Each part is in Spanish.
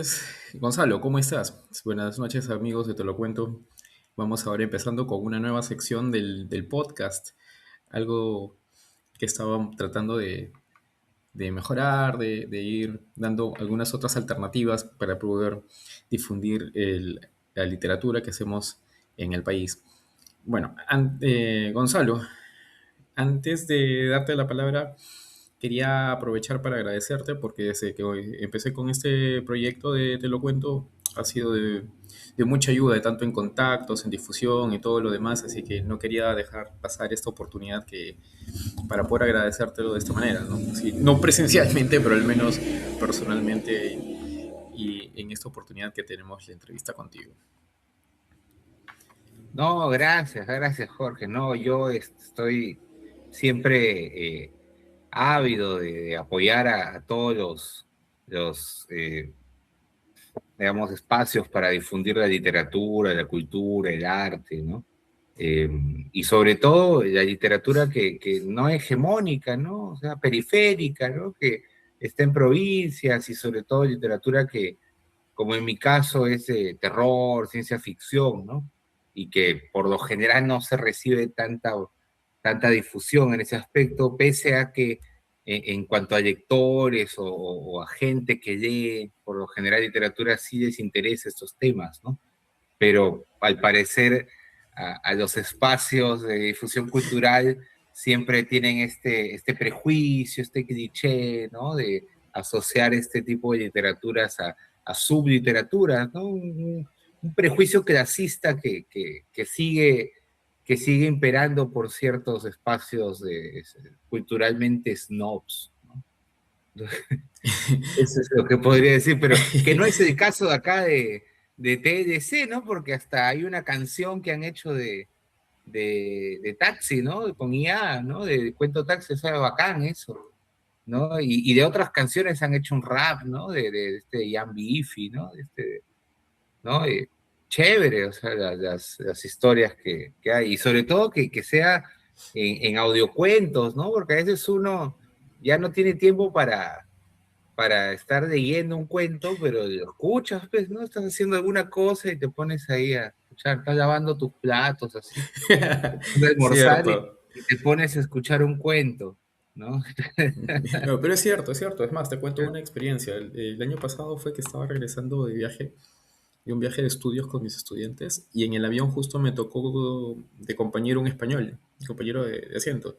noches, Gonzalo, ¿cómo estás? Buenas noches, amigos de Te lo cuento. Vamos ahora empezando con una nueva sección del podcast, algo que estaba tratando de mejorar, de ir dando algunas otras alternativas para poder difundir la literatura que hacemos en el país. Bueno, Gonzalo, antes de darte la palabra, quería aprovechar para agradecerte porque desde que hoy empecé con este proyecto de Te lo cuento ha sido de mucha ayuda, tanto en contactos, en difusión y todo lo demás, así que no quería dejar pasar esta oportunidad para poder agradecértelo de esta manera, ¿no? Sí, no presencialmente, pero al menos personalmente y en esta oportunidad que tenemos la entrevista contigo. No, gracias, Jorge. No, yo estoy siempre ávido de apoyar a todos los digamos, espacios para difundir la literatura, la cultura, el arte, ¿no? Eh, y sobre todo la literatura que no es hegemónica, ¿no? O sea, periférica, ¿no? Que está en provincias y sobre todo literatura que, como en mi caso, es terror, ciencia ficción, ¿no? Y que por lo general no se recibe tanta difusión en ese aspecto, pese a que en cuanto a lectores o a gente que lee, por lo general literatura sí les interesa estos temas, ¿no? Pero al parecer a los espacios de difusión cultural siempre tienen este prejuicio, este cliché, ¿no? De asociar este tipo de literaturas a subliteraturas, ¿no? Un prejuicio clasista que sigue imperando por ciertos espacios culturalmente snobs, ¿no? Eso es lo que podría decir, pero que no es el caso de acá de TLC, ¿no? Porque hasta hay una canción que han hecho de Taxi, ¿no? Con IA, ¿no? De Cuento Taxi, o sea, bacán eso, ¿no? Y de otras canciones han hecho un rap, ¿no? De este Ian Beefy, ¿no? ¿No? Chévere, o sea, las historias que hay, y sobre todo que sea en audiocuentos, ¿no? Porque a veces uno ya no tiene tiempo para estar leyendo un cuento, pero lo escuchas, pues, ¿no? Estás haciendo alguna cosa y te pones ahí a escuchar, estás lavando tus platos, así, de almorzar Cierto. y te pones a escuchar un cuento, ¿no? No, pero es cierto, es cierto. Es más, te cuento una experiencia. El año pasado fue que estaba regresando de un viaje de estudios con mis estudiantes, y en el avión justo me tocó de compañero un español, un compañero de asiento.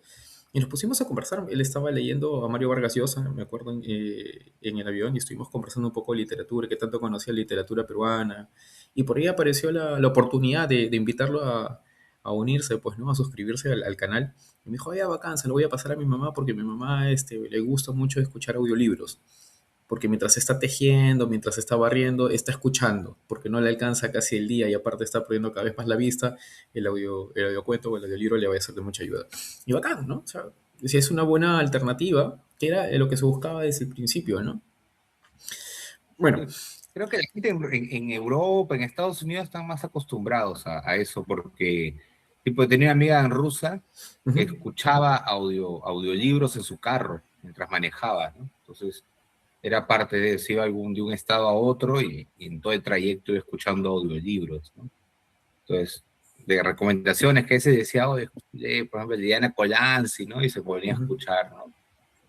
Y nos pusimos a conversar. Él estaba leyendo a Mario Vargas Llosa, me acuerdo, en el avión, y estuvimos conversando un poco de literatura, que tanto conocía literatura peruana. Y por ahí apareció la oportunidad de invitarlo a unirse, pues, ¿no? A suscribirse al canal. Y me dijo, oye, bacán, se lo voy a pasar a mi mamá porque a mi mamá le gusta mucho escuchar audiolibros, porque mientras está tejiendo, mientras está barriendo, está escuchando, porque no le alcanza casi el día y aparte está perdiendo cada vez más la vista, el audiocuento o el audiolibro le va a ser de mucha ayuda. Y bacán, ¿no? O sea, si es una buena alternativa, que era lo que se buscaba desde el principio, ¿no? Bueno, Creo que la gente en Europa, en Estados Unidos, están más acostumbrados a eso, porque tipo, tenía una amiga en rusa que ujú. escuchaba audiolibros en su carro mientras manejaba, ¿no? Entonces, era parte de, se iba de un estado a otro y en todo el trayecto iba escuchando audiolibros, ¿no? Entonces, de recomendaciones que ese decía, oye, por ejemplo, Diana Colanzi, ¿no? Y se ponía a Uh -huh, escuchar, ¿no?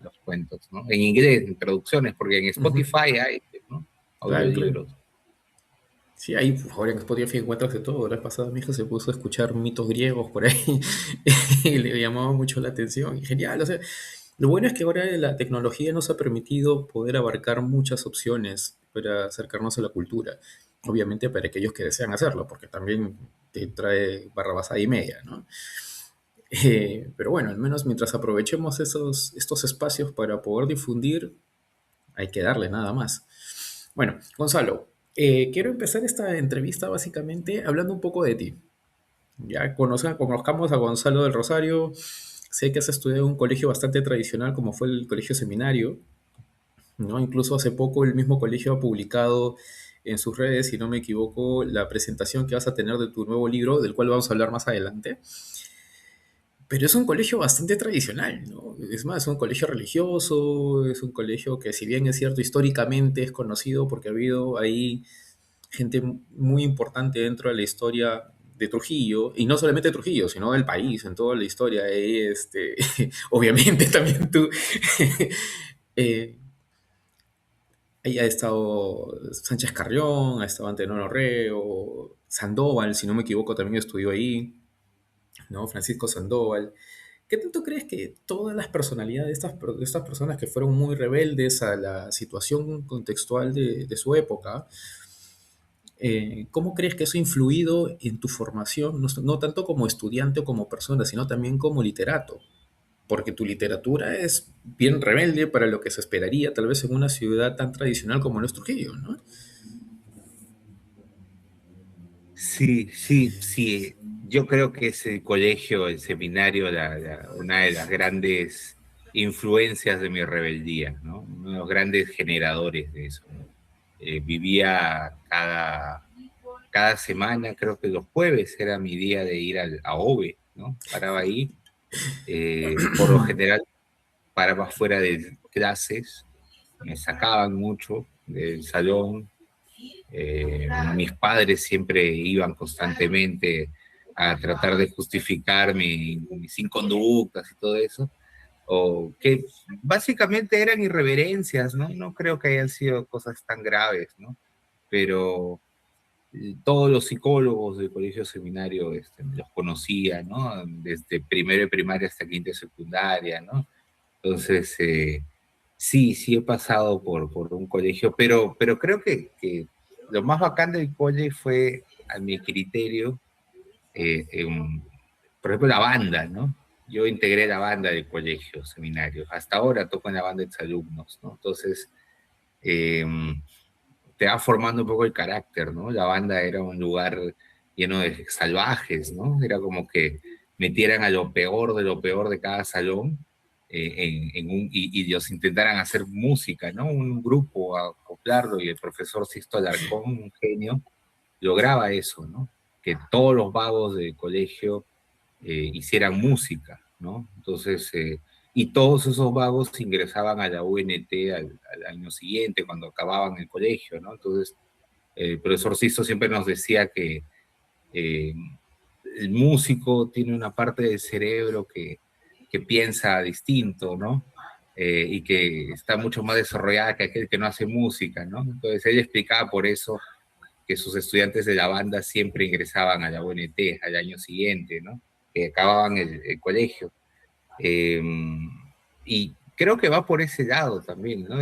Los cuentos, ¿no? En inglés, en traducciones, porque en uh -huh. Spotify hay, ¿no? Claro, claro. Audiolibros. Sí, ahí ahora en Spotify encuentras de todo. La vez pasada mi hija se puso a escuchar mitos griegos por ahí y le llamaba mucho la atención. Y genial, o sea, lo bueno es que ahora la tecnología nos ha permitido poder abarcar muchas opciones para acercarnos a la cultura. Obviamente para aquellos que desean hacerlo, porque también te trae barrabasada y media, ¿no? Pero bueno, al menos mientras aprovechemos estos espacios para poder difundir, hay que darle nada más. Bueno, Gonzalo, quiero empezar esta entrevista básicamente hablando un poco de ti. Ya conozcamos a Gonzalo del Rosario. Sé que has estudiado en un colegio bastante tradicional como fue el Colegio Seminario, ¿no? Incluso hace poco el mismo colegio ha publicado en sus redes, si no me equivoco, la presentación que vas a tener de tu nuevo libro, del cual vamos a hablar más adelante. Pero es un colegio bastante tradicional, ¿no? Es más, es un colegio religioso, es un colegio que si bien es cierto, históricamente es conocido porque ha habido ahí gente muy importante dentro de la historia de Trujillo, y no solamente de Trujillo, sino del país, en toda la historia. Obviamente también tú, eh, ahí ha estado Sánchez Carrión, ha estado Antenor Orrego, Sandoval, si no me equivoco, también estudió ahí, ¿no? Francisco Sandoval. ¿Qué tanto crees que todas las personalidades de estas personas que fueron muy rebeldes a la situación contextual de su época, cómo crees que eso ha influido en tu formación, no tanto como estudiante o como persona, sino también como literato? Porque tu literatura es bien rebelde para lo que se esperaría tal vez en una ciudad tan tradicional como lo es Trujillo, ¿no? Sí, sí, sí. Yo creo que ese colegio, el seminario, una de las grandes influencias de mi rebeldía, ¿no? Uno de los grandes generadores de eso, ¿no? Vivía cada semana, creo que los jueves era mi día de ir a OVE, ¿no? Paraba ahí. Por lo general paraba fuera de clases, me sacaban mucho del salón. Mis padres siempre iban constantemente a tratar de justificar mis inconductas y todo eso, o que básicamente eran irreverencias, ¿no? No creo que hayan sido cosas tan graves, ¿no? Pero todos los psicólogos del colegio seminario los conocía, ¿no? Desde primero de primaria hasta quinto de secundaria, ¿no? Entonces, sí, sí he pasado por un colegio, pero creo que lo más bacán del colegio fue, a mi criterio, por ejemplo, la banda, ¿no? Yo integré la banda del colegio seminario. Hasta ahora toco en la banda de exalumnos, ¿no? Entonces, eh, te va formando un poco el carácter, ¿no? La banda era un lugar lleno de salvajes, ¿no? Era como que metieran a lo peor de cada salón y los intentaran hacer música, ¿no? Un grupo, a acoplarlo, y el profesor Sisto Alarcón, un genio, lograba eso, ¿no? Que todos los vagos del colegio hicieran música, ¿no? Entonces, y todos esos vagos ingresaban a la UNT al año siguiente, cuando acababan el colegio, ¿no? Entonces, el profesor Sisto siempre nos decía que eh, el músico tiene una parte del cerebro que piensa distinto, ¿no? Y que está mucho más desarrollada que aquel que no hace música, ¿no? Entonces, él explicaba por eso que sus estudiantes de la banda siempre ingresaban a la UNT al año siguiente, ¿no? Que acababan el colegio. Eh, y creo que va por ese lado también, ¿no?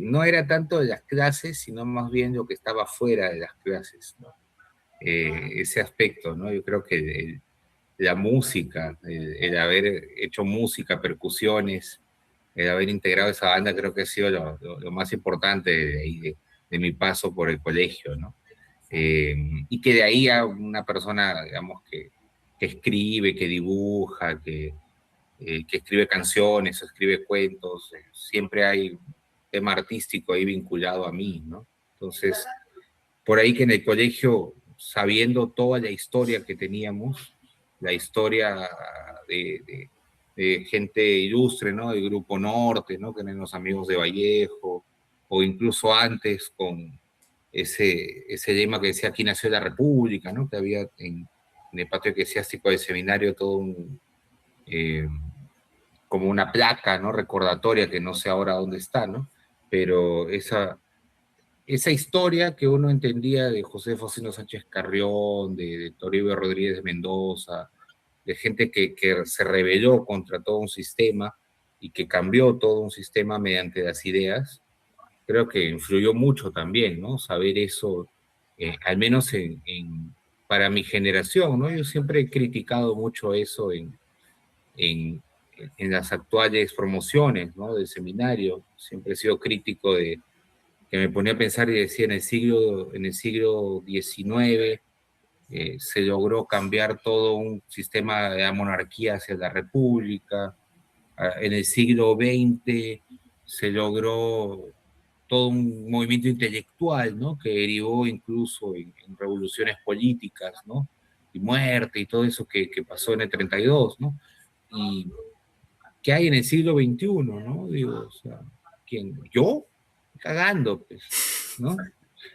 No era tanto de las clases, sino más bien lo que estaba fuera de las clases, ¿no? Ese aspecto, ¿no? Yo creo que la música, el haber hecho música, percusiones, el haber integrado esa banda, creo que ha sido lo más importante de mi paso por el colegio, ¿no? Y que de ahí a una persona, digamos, que escribe, que dibuja, que escribe canciones, escribe cuentos, siempre hay un tema artístico ahí vinculado a mí, ¿no? Entonces, por ahí que en el colegio, sabiendo toda la historia que teníamos, la historia de gente ilustre, ¿no? Del Grupo Norte, ¿no? Que eran los amigos de Vallejo, o incluso antes con ese lema que decía aquí nació la República, ¿no? Que había en el patio eclesiástico del seminario todo eh, como una placa, ¿no? Recordatoria, que no sé ahora dónde está, ¿no? Pero esa historia que uno entendía de José Faustino Sánchez Carrión, de Toribio Rodríguez de Mendoza, de gente que se rebeló contra todo un sistema y que cambió todo un sistema mediante las ideas, creo que influyó mucho también, ¿no? Saber eso, al menos para mi generación, ¿no? Yo siempre he criticado mucho eso en, en las actuales promociones, ¿no? Del seminario. Siempre he sido crítico que me ponía a pensar y decía, en el siglo XIX se logró cambiar todo un sistema de la monarquía hacia la república. En el siglo XX se logró todo un movimiento intelectual, ¿no? Que derivó incluso en revoluciones políticas, ¿no? Y muerte y todo eso que pasó en el 32, ¿no? Y ¿qué hay en el siglo XXI, no? Digo, o sea, ¿quién? ¿Yo? Cagando, pues, ¿no?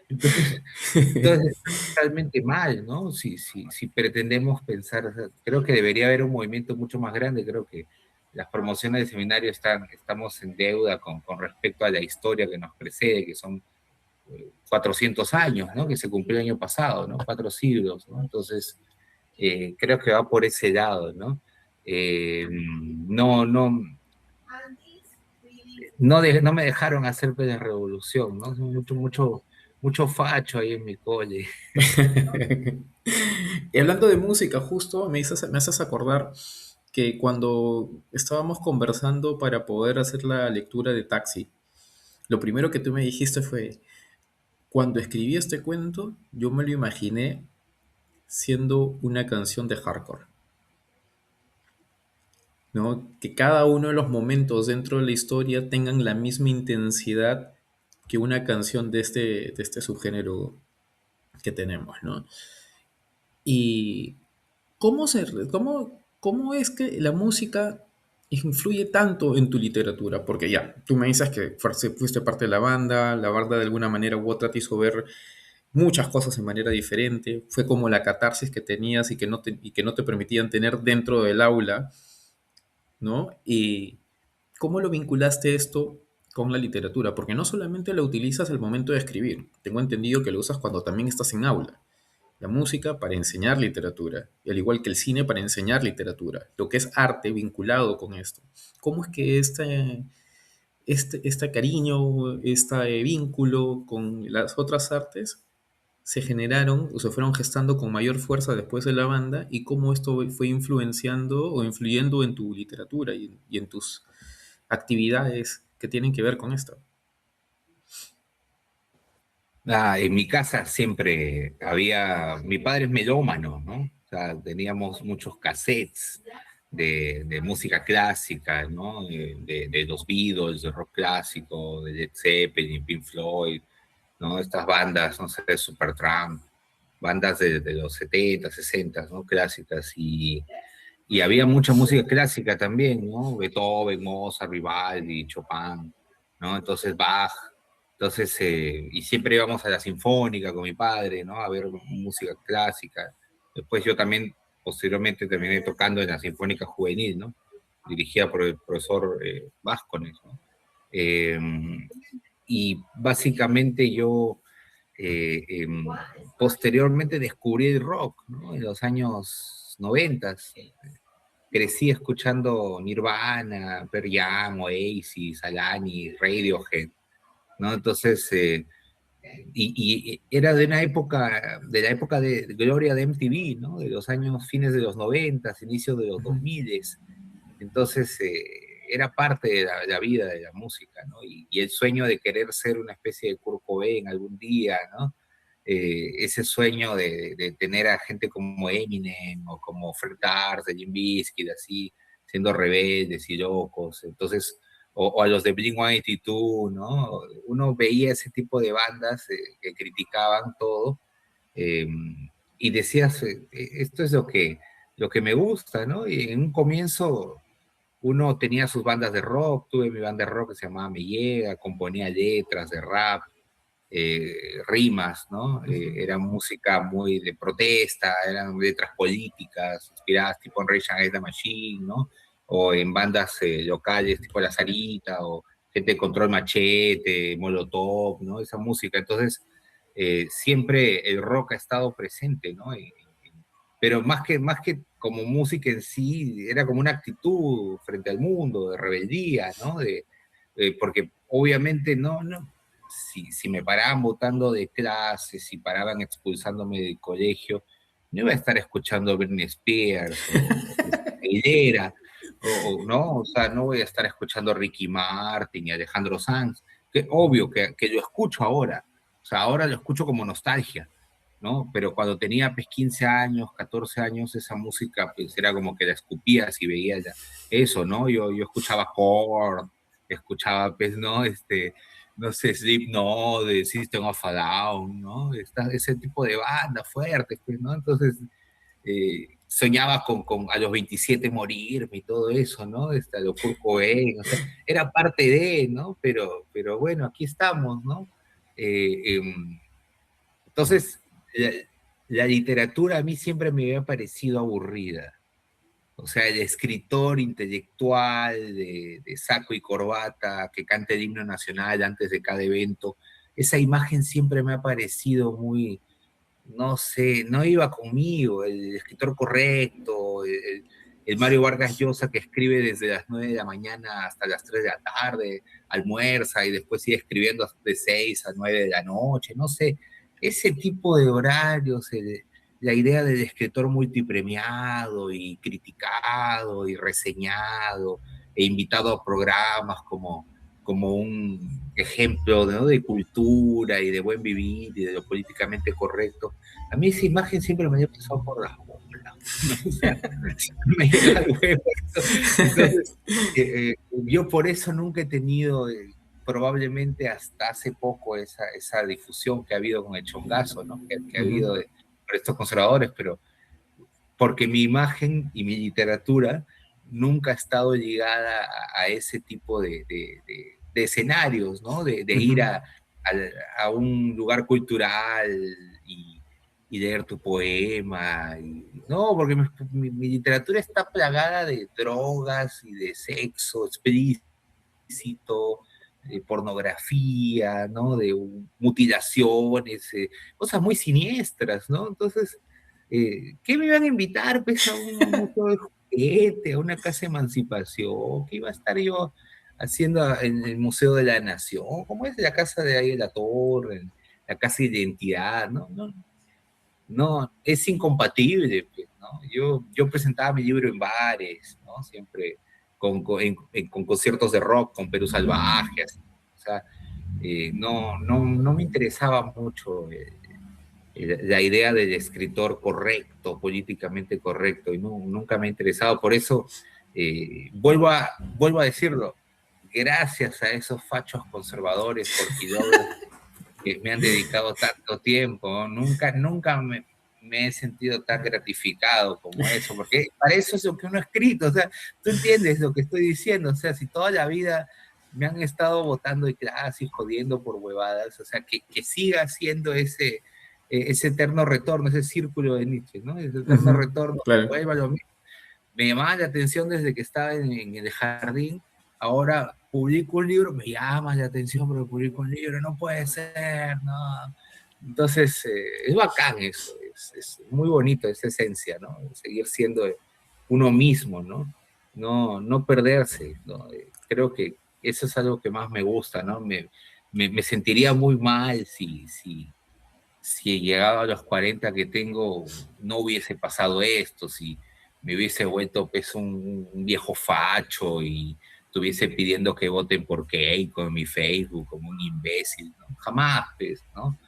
Entonces, entonces está totalmente mal, ¿no? Si pretendemos pensar, o sea, creo que debería haber un movimiento mucho más grande, creo que las promociones del seminario estamos en deuda con respecto a la historia que nos precede, que son 400 años, ¿no? Que se cumplió el año pasado, ¿no? 4 siglos, ¿no? Entonces, creo que va por ese lado, ¿no? No, no, no me dejaron hacer la revolución, ¿no? Mucho facho ahí en mi cole. Y hablando de música, justo me haces acordar que cuando estábamos conversando para poder hacer la lectura de Taxi, lo primero que tú me dijiste fue, cuando escribí este cuento, yo me lo imaginé siendo una canción de hardcore, ¿no? Que cada uno de los momentos dentro de la historia tengan la misma intensidad que una canción de este subgénero que tenemos, ¿no? Y cómo es que la música influye tanto en tu literatura? Porque ya, tú me dices que fuiste parte de la banda de alguna manera u otra te hizo ver muchas cosas de manera diferente, fue como la catarsis que tenías y que no te permitían tener dentro del aula, ¿no? Y cómo lo vinculaste esto con la literatura, porque no solamente la utilizas al momento de escribir, tengo entendido que lo usas cuando también estás en aula. La música para enseñar literatura, y al igual que el cine para enseñar literatura, lo que es arte vinculado con esto. ¿Cómo es que este cariño, este vínculo con las otras artes se generaron o se fueron gestando con mayor fuerza después de la banda y cómo esto fue influenciando o influyendo en tu literatura y en tus actividades que tienen que ver con esto? En mi casa siempre mi padre es melómano, ¿no? O sea, teníamos muchos cassettes de música clásica, ¿no? De los Beatles, de rock clásico, de Led Zeppelin, Pink Floyd, ¿no? Estas bandas, no sé, de Supertramp, bandas de los 70, 60, ¿no? Clásicas. Y había mucha música clásica también, ¿no? Beethoven, Mozart, Vivaldi, Chopin, ¿no? Entonces Bach. Entonces, y siempre íbamos a la Sinfónica con mi padre, ¿no? A ver música clásica. Después yo también, posteriormente, terminé tocando en la Sinfónica Juvenil, ¿no? Dirigida por el profesor Vázquez, ¿no? Eh, y básicamente yo posteriormente descubrí el rock, ¿no? En los años 90. Crecí escuchando Nirvana, Pearl Jam, Oasis, Alanis, Radiohead, ¿no? Entonces, y era de la época de gloria de MTV, ¿no? De los años fines de los 90, inicios de los 2000. Entonces, era parte de la vida de la música, ¿no? Y el sueño de querer ser una especie de Kurt Cobain algún día, ¿no? Ese sueño de tener a gente como Eminem o como Fred Durst, de Jim Bizkit, así, siendo rebeldes y locos. Entonces, o a los de Blink-182, ¿no? Uno veía ese tipo de bandas que criticaban todo, eh, y decías, esto es lo que me gusta, ¿no? Y en un comienzo uno tenía sus bandas de rock, tuve mi banda de rock que se llamaba Me Llega, componía letras de rap, rimas, ¿no? Era música muy de protesta, eran letras políticas, inspiradas tipo en Rage Against the Machine, ¿no? O en bandas locales tipo La Sarita, o gente de Control Machete, Molotov, ¿no? Esa música. Entonces, siempre el rock ha estado presente, ¿no? Pero más que como música en sí, era como una actitud frente al mundo, de rebeldía, ¿no? Porque obviamente si me paraban votando de clases, si paraban expulsándome del colegio, no iba a estar escuchando Britney Spears o Cristina Aguilera, no, o sea, no voy a estar escuchando Ricky Martin y Alejandro Sanz, que obvio que lo escucho ahora, o sea, ahora lo escucho como nostalgia, ¿no? Pero cuando tenía pues 15 años, 14 años, esa música pues era como que la escupías y veías ya eso, ¿no? Yo escuchaba Korn, escuchaba pues, ¿no? No sé, Slipknot, de System of a Down, ¿no? Ese tipo de bandas fuertes, pues, ¿no? Entonces, soñaba con a los 27 morirme y todo eso, ¿no? A lo Kurt Cobain, o sea, era parte de, ¿no? Pero bueno, aquí estamos, ¿no? Entonces, la, la literatura a mí siempre me había parecido aburrida. O sea, el escritor intelectual de saco y corbata que canta el himno nacional antes de cada evento, esa imagen siempre me ha parecido muy, no sé, no iba conmigo, el escritor correcto, el Mario Vargas Llosa que escribe desde las 9 de la mañana hasta las 3 de la tarde, almuerza y después sigue escribiendo de 6 a 9 de la noche, no sé, ese tipo de horarios, la idea del escritor multipremiado y criticado y reseñado e invitado a programas como un ejemplo, ¿no?, de cultura y de buen vivir y de lo políticamente correcto. A mí esa imagen siempre me había pasado por las bolas, ¿no? O sea, me llega al huevo. Entonces, yo por eso nunca he tenido, probablemente hasta hace poco, esa difusión que ha habido con el chongazo, ¿no? Que ha habido por estos conservadores, pero porque mi imagen y mi literatura nunca ha estado ligada a ese tipo de escenarios, ¿no? De ir a un lugar cultural y leer tu poema. No, porque mi literatura está plagada de drogas y de sexo explícito, de pornografía, ¿no? De mutilaciones, cosas muy siniestras, ¿no? Entonces, ¿qué me iban a invitar, pues, a un museo de juguete, a una casa de emancipación? ¿Qué iba a estar yo haciendo en el Museo de la Nación? ¿Cómo es la casa de ahí de la Torre, la casa de identidad? No, no, no, es incompatible, pues, ¿no? Yo presentaba mi libro en bares, ¿no? Siempre con conciertos de rock, con Perú Salvaje, así. O sea, no me interesaba mucho la idea del escritor correcto, políticamente correcto, y nunca me ha interesado. Por eso, vuelvo a decirlo, gracias a esos fachos conservadores, orquidólogos, que me han dedicado tanto tiempo, ¿no? Nunca me he sentido tan gratificado como eso, porque para eso es lo que uno ha escrito, o sea, tú entiendes lo que estoy diciendo, o sea, si toda la vida me han estado votando de clase y jodiendo por huevadas, o sea, que siga siendo ese eterno retorno, ese círculo de Nietzsche, ¿no? Ese eterno retorno, Claro. vuelva lo mismo. Me llamaba la atención desde que estaba en el jardín, ahora publico un libro, me llama la atención porque publico un libro, no puede ser, no. Entonces, es bacán eso, es muy bonito esa esencia, ¿no? Seguir siendo uno mismo, ¿no? No perderse, ¿no? Creo que eso es algo que más me gusta, ¿no? Me sentiría muy mal si llegado a los 40 que tengo no hubiese pasado esto, si me hubiese vuelto pues, un viejo facho y estuviese pidiendo que voten por Keiko en mi Facebook como un imbécil, ¿no? Jamás, pues, ¿no?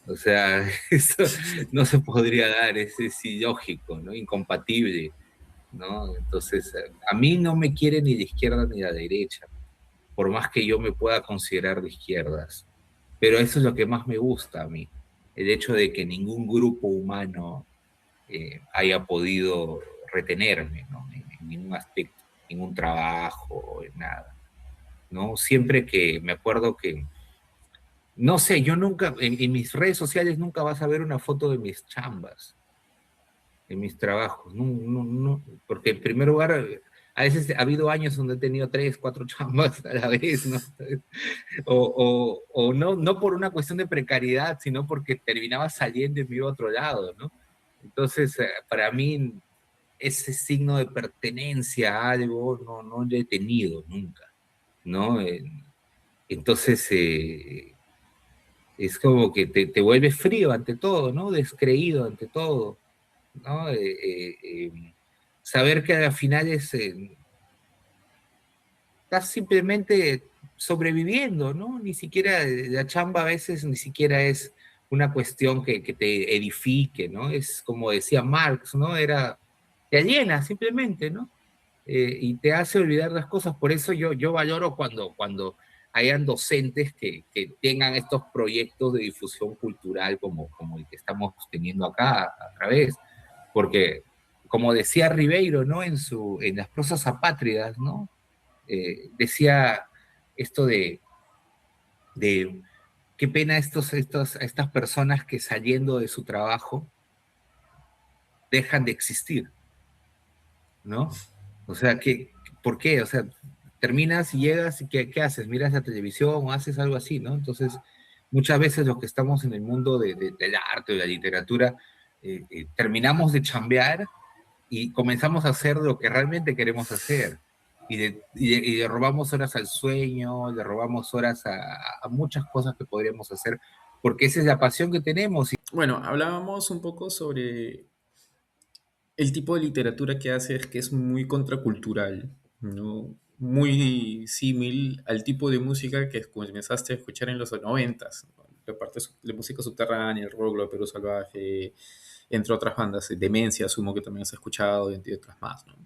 O sea, eso no se podría dar, es ilógico, ¿no? Incompatible, ¿no? Entonces, a mí no me quiere ni la izquierda ni la derecha, por más que yo me pueda considerar de izquierdas. Pero eso es lo que más me gusta a mí, el hecho de que ningún grupo humano haya podido retenerme, ¿no? En ningún aspecto, ningún trabajo, en nada, ¿no? Siempre que me acuerdo que, no sé, yo nunca, en mis redes sociales nunca vas a ver una foto de mis chambas, de mis trabajos, no, porque en primer lugar, a veces ha habido años donde he tenido 3, 4 chambas a la vez, ¿no? O no por una cuestión de precariedad, sino porque terminaba saliendo y me iba a otro lado, ¿no? Entonces, para mí, ese signo de pertenencia a algo no lo he tenido nunca, ¿no? Entonces, es como que te vuelves frío ante todo, ¿no? Descreído ante todo, ¿no? Saber que al final estás simplemente sobreviviendo, ¿no? Ni siquiera la chamba a veces ni siquiera es una cuestión que te edifique, ¿no? Es como decía Marx, ¿no? Te aliena simplemente, ¿no? Y te hace olvidar las cosas. Por eso yo valoro cuando hayan docentes que tengan estos proyectos de difusión cultural como el que estamos teniendo acá a través, porque como decía Ribeiro, ¿no? En las prosas apátridas, ¿no? Decía esto de qué pena estas personas que saliendo de su trabajo dejan de existir, ¿no? O sea, ¿por qué? O sea, terminas y llegas y ¿qué haces? ¿Miras la televisión o haces algo así, ¿no? Entonces, muchas veces los que estamos en el mundo del arte o de la literatura, terminamos de chambear y comenzamos a hacer lo que realmente queremos hacer. Y le robamos horas al sueño, le robamos horas a muchas cosas que podríamos hacer, porque esa es la pasión que tenemos. Bueno, hablábamos un poco sobre el tipo de literatura que haces, que es muy contracultural, ¿no? Muy símil al tipo de música que comenzaste a escuchar en los noventas, ¿no? La parte de música subterránea, el rock, lo Perú Salvaje, entre otras bandas, Demencia, asumo que también has escuchado, y otras más, ¿no?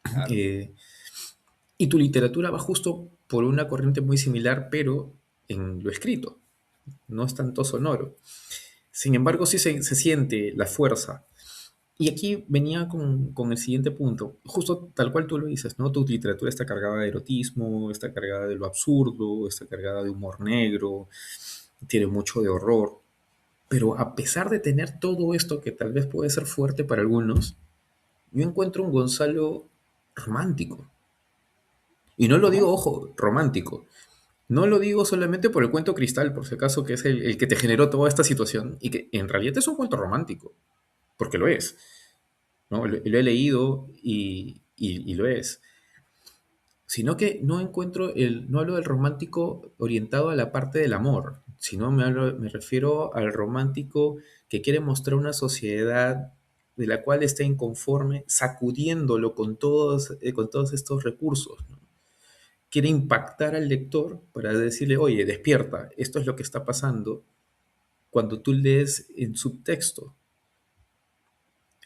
Claro. Eh, y tu literatura va justo por una corriente muy similar, pero en lo escrito, no es tanto sonoro. Sin embargo, sí se siente la fuerza. Y aquí venía con el siguiente punto, justo tal cual tú lo dices, ¿no? Tu literatura está cargada de erotismo, está cargada de lo absurdo, está cargada de humor negro, tiene mucho de horror, pero a pesar de tener todo esto que tal vez puede ser fuerte para algunos, yo encuentro un Gonzalo romántico. Y no lo digo, ¿Cómo? ojo, romántico. No lo digo solamente por el cuento Cristal, por si acaso, que es el que te generó toda esta situación, y que en realidad es un cuento romántico, porque lo es. ¿No? Lo he leído y lo es. Sino que no encuentro no hablo del romántico orientado a la parte del amor, sino me refiero al romántico que quiere mostrar una sociedad de la cual está inconforme, sacudiéndolo con todos estos recursos, ¿no? Quiere impactar al lector para decirle, oye, despierta, esto es lo que está pasando cuando tú lees en subtexto.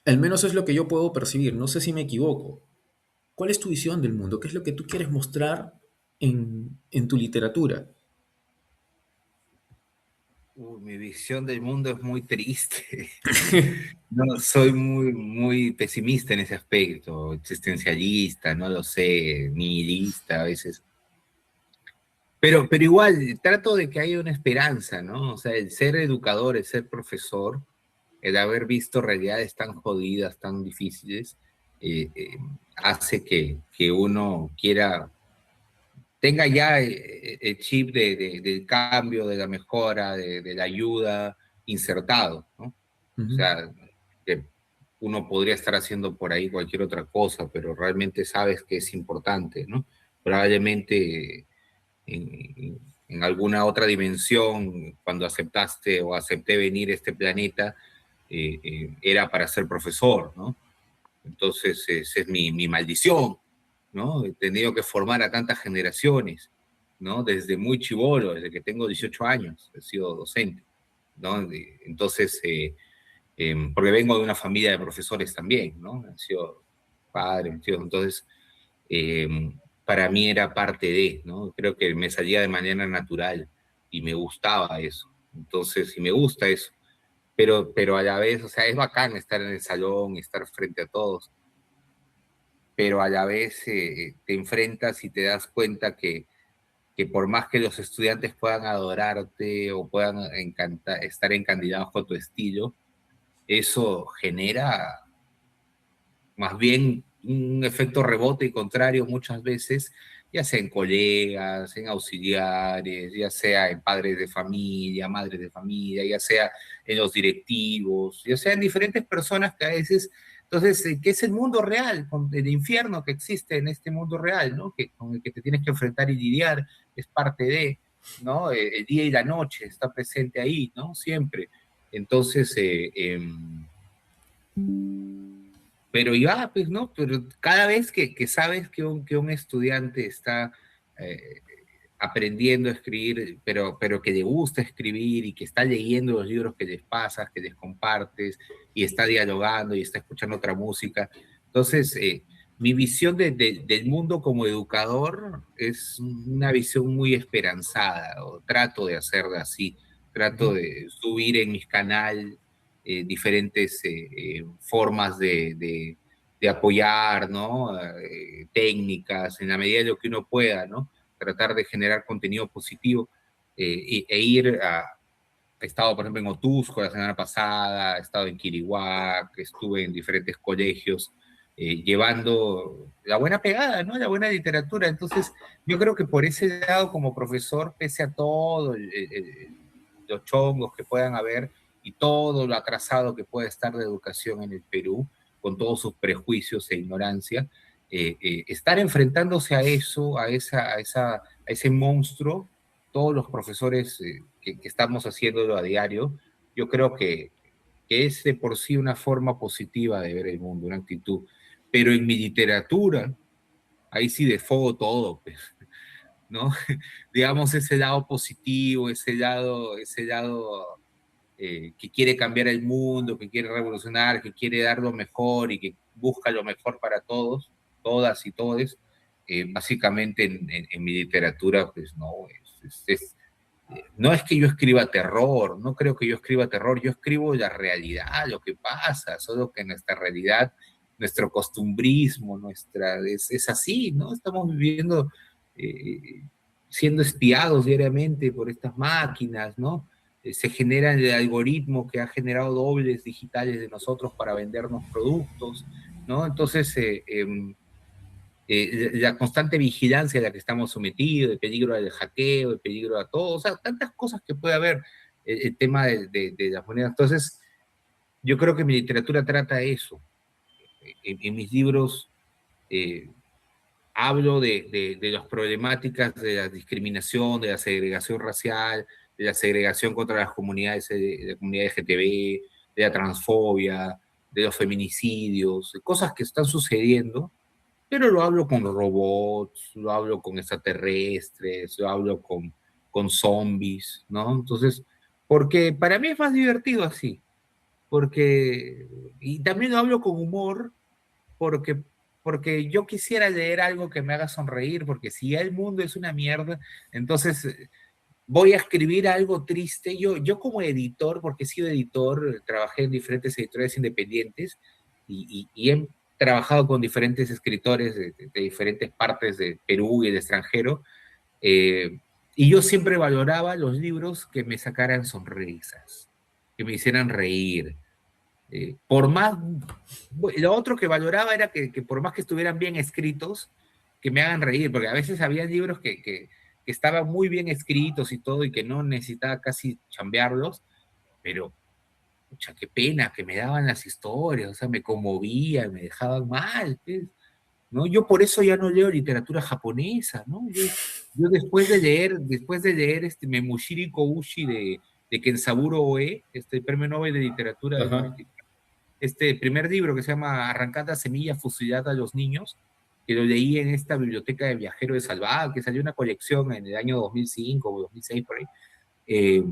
Al menos es lo que yo puedo percibir, no sé si me equivoco. ¿Cuál es tu visión del mundo? ¿Qué es lo que tú quieres mostrar en tu literatura? Mi visión del mundo es muy triste. No, soy muy pesimista en ese aspecto, existencialista, no lo sé, nihilista a veces. Pero igual, trato de que haya una esperanza, ¿no? O sea, el ser educador, el ser profesor, el haber visto realidades tan jodidas, tan difíciles, hace que uno quiera, tenga ya el chip del cambio, de la mejora, de la ayuda insertado, ¿no? O Ujú. sea, que uno podría estar haciendo por ahí cualquier otra cosa, pero realmente sabes que es importante, ¿no? Probablemente en alguna otra dimensión, cuando aceptaste o acepté venir a este planeta, era para ser profesor, ¿no? Entonces, esa es mi maldición, ¿no? He tenido que formar a tantas generaciones, ¿no? Desde muy chibolo, desde que tengo 18 años, he sido docente, ¿no? Entonces, porque vengo de una familia de profesores también, ¿no? He sido padre, tío, entonces, eh, para mí era parte de, ¿no? Creo que me salía de manera natural y me gustaba eso. Entonces, y me gusta eso. Pero a la vez, o sea, es bacán estar en el salón, estar frente a todos, pero a la vez te enfrentas y te das cuenta que por más que los estudiantes puedan adorarte o puedan estar encandilados con tu estilo, eso genera más bien un efecto rebote y contrario muchas veces, ya sea en colegas, en auxiliares, ya sea en padres de familia, madres de familia, ya sea en los directivos, ya sea en diferentes personas que a veces, entonces, ¿qué es el mundo real? Con el infierno que existe en este mundo real, ¿no? Que, con el que te tienes que enfrentar y lidiar, es parte de, ¿no? El día y la noche está presente ahí, ¿no? Siempre. Entonces, pero ya, pues, ¿no? Pero cada vez que sabes que un estudiante está eh, aprendiendo a escribir, pero que le gusta escribir y que está leyendo los libros que les pasas, que les compartes, y está dialogando y está escuchando otra música. Entonces, mi visión del mundo como educador es una visión muy esperanzada, o trato de hacerla así, trato Ujú. de subir en mis canales diferentes formas de apoyar, ¿no? Técnicas, en la medida de lo que uno pueda, ¿no? Tratar de generar contenido positivo e ir a... He estado, por ejemplo, en Otusco la semana pasada, he estado en Quirihuac, estuve en diferentes colegios llevando la buena pegada, ¿no? La buena literatura. Entonces, yo creo que por ese lado, como profesor, pese a todo, los chongos que puedan haber y todo lo atrasado que puede estar de educación en el Perú, con todos sus prejuicios e ignorancia, estar enfrentándose a eso, a ese monstruo, todos los profesores que estamos haciéndolo a diario, yo creo que es de por sí una forma positiva de ver el mundo, una actitud. Pero en mi literatura, ahí sí desfogo todo, pues, ¿no? Digamos, ese lado positivo, ese lado que quiere cambiar el mundo, que quiere revolucionar, que quiere dar lo mejor y que busca lo mejor para todos, todas y todes, básicamente en mi literatura, pues no, no es que yo escriba terror, no creo que yo escriba terror, yo escribo la realidad, lo que pasa, solo que nuestra realidad, nuestro costumbrismo, es así, ¿no? Estamos viviendo, eh, siendo espiados diariamente por estas máquinas, ¿no? Se genera el algoritmo que ha generado dobles digitales de nosotros para vendernos productos, ¿no? Entonces, la constante vigilancia a la que estamos sometidos, el peligro del hackeo, el peligro a todo, o sea, tantas cosas que puede haber el tema de las monedas. Entonces, yo creo que mi literatura trata eso. En mis libros eh, hablo de las problemáticas de la discriminación, de la segregación racial, de la segregación contra las comunidades, de la comunidad LGTB, de la transfobia, de los feminicidios, de cosas que están sucediendo, pero lo hablo con robots, lo hablo con extraterrestres, lo hablo con zombies, ¿no? Entonces, porque para mí es más divertido así, porque, y también lo hablo con humor, porque, porque yo quisiera leer algo que me haga sonreír, porque si ya el mundo es una mierda, entonces voy a escribir algo triste. Yo como editor, porque he sido editor, trabajé en diferentes editoriales independientes y he trabajado con diferentes escritores de diferentes partes de Perú y del extranjero, eh, y yo siempre valoraba los libros que me sacaran sonrisas, que me hicieran reír. Por más, lo otro que valoraba era que por más que estuvieran bien escritos, que me hagan reír, porque a veces había libros que estaban muy bien escritos y todo, y que no necesitaba casi chambearlos, pero, pucha, qué pena que me daban las historias, o sea, me conmovían, me dejaban mal, pues, ¿no? Yo por eso ya no leo literatura japonesa, ¿no? Yo después de leer este Memushiri Koushi de Kensaburo Oe, este premio Nobel de Literatura del Ajá. 90, este primer libro que se llama Arrancada semilla, fusilada a los niños, que lo leí en esta biblioteca de Viajero de Salvador, que salió una colección en el año 2005 o 2006 por ahí. Eh,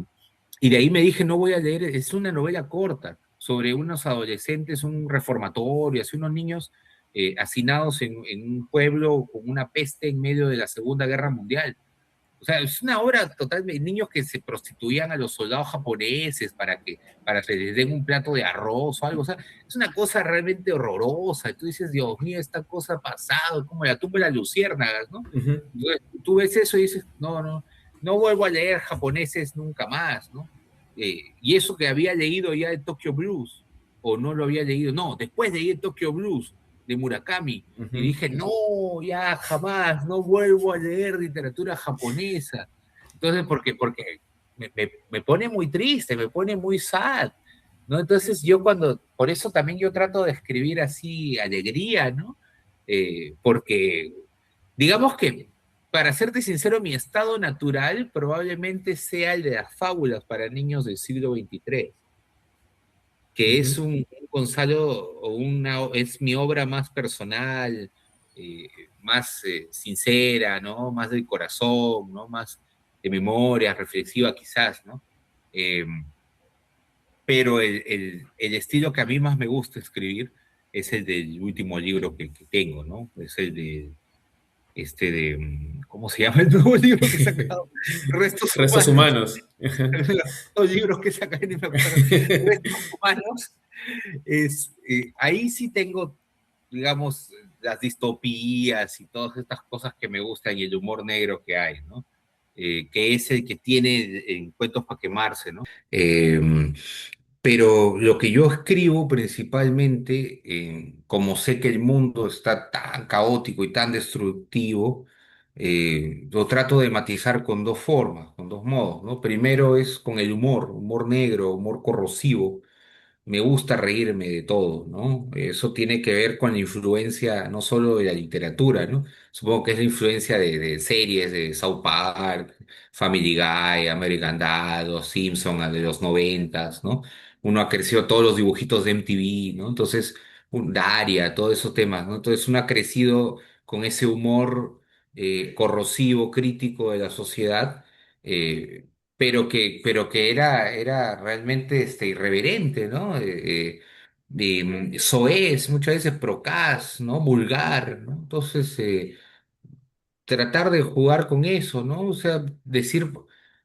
y de ahí me dije, no voy a leer, es una novela corta sobre unos adolescentes, un reformatorio, así unos niños hacinados en un pueblo con una peste en medio de la Segunda Guerra Mundial. O sea, es una obra totalmente, niños que se prostituían a los soldados japoneses para que les den un plato de arroz o algo. O sea, es una cosa realmente horrorosa. Y tú dices, Dios mío, esta cosa ha pasado, como la tumba de las luciérnagas, ¿no? Ujú. Entonces, tú ves eso y dices, no vuelvo a leer japoneses nunca más, ¿no? Y eso que había leído ya de Tokyo Blues, o no lo había leído, no, después leí el Tokyo Blues de Murakami, y Ujú. dije, no, ya jamás, no vuelvo a leer literatura japonesa. Entonces, porque me pone muy triste, me pone muy sad, ¿no? Entonces por eso también yo trato de escribir así alegría, ¿no? Porque, digamos que, para serte sincero, mi estado natural probablemente sea el de las fábulas para niños del siglo XXIII, que es Ujú. un Gonzalo, es mi obra más personal, eh, más sincera, ¿no? Más del corazón, ¿no? Más de memoria, reflexiva quizás, ¿no? Eh, pero el estilo que a mí más me gusta escribir es el del último libro que tengo, ¿no? Es el ¿cómo se llama el nuevo libro que he sacado? Restos Restos Humanos. humanos. Los libros que saca, ni me acuerdo. Restos Humanos. Ahí sí tengo digamos, las distopías y todas estas cosas que me gustan y el humor negro que hay, ¿no? Que es el que tiene en Cuentos para quemarse, ¿no? Pero lo que yo escribo principalmente, como sé que el mundo está tan caótico y tan destructivo, lo trato de matizar con dos formas, con dos modos, ¿no? Primero es con el humor, humor negro, humor corrosivo. Me gusta reírme de todo, ¿no? Eso tiene que ver con la influencia no solo de la literatura, ¿no? Supongo que es la influencia de series de South Park, Family Guy, American Dad, Los Simpson de los noventas, ¿no? Uno ha crecido todos los dibujitos de MTV, ¿no? Entonces, Daria, todos esos temas, ¿no? Entonces uno ha crecido con ese humor corrosivo, crítico de la sociedad. Pero que era realmente irreverente, ¿no? Soez, muchas veces procaz, ¿no? Vulgar, ¿no? Entonces, tratar de jugar con eso, ¿no? O sea, decir,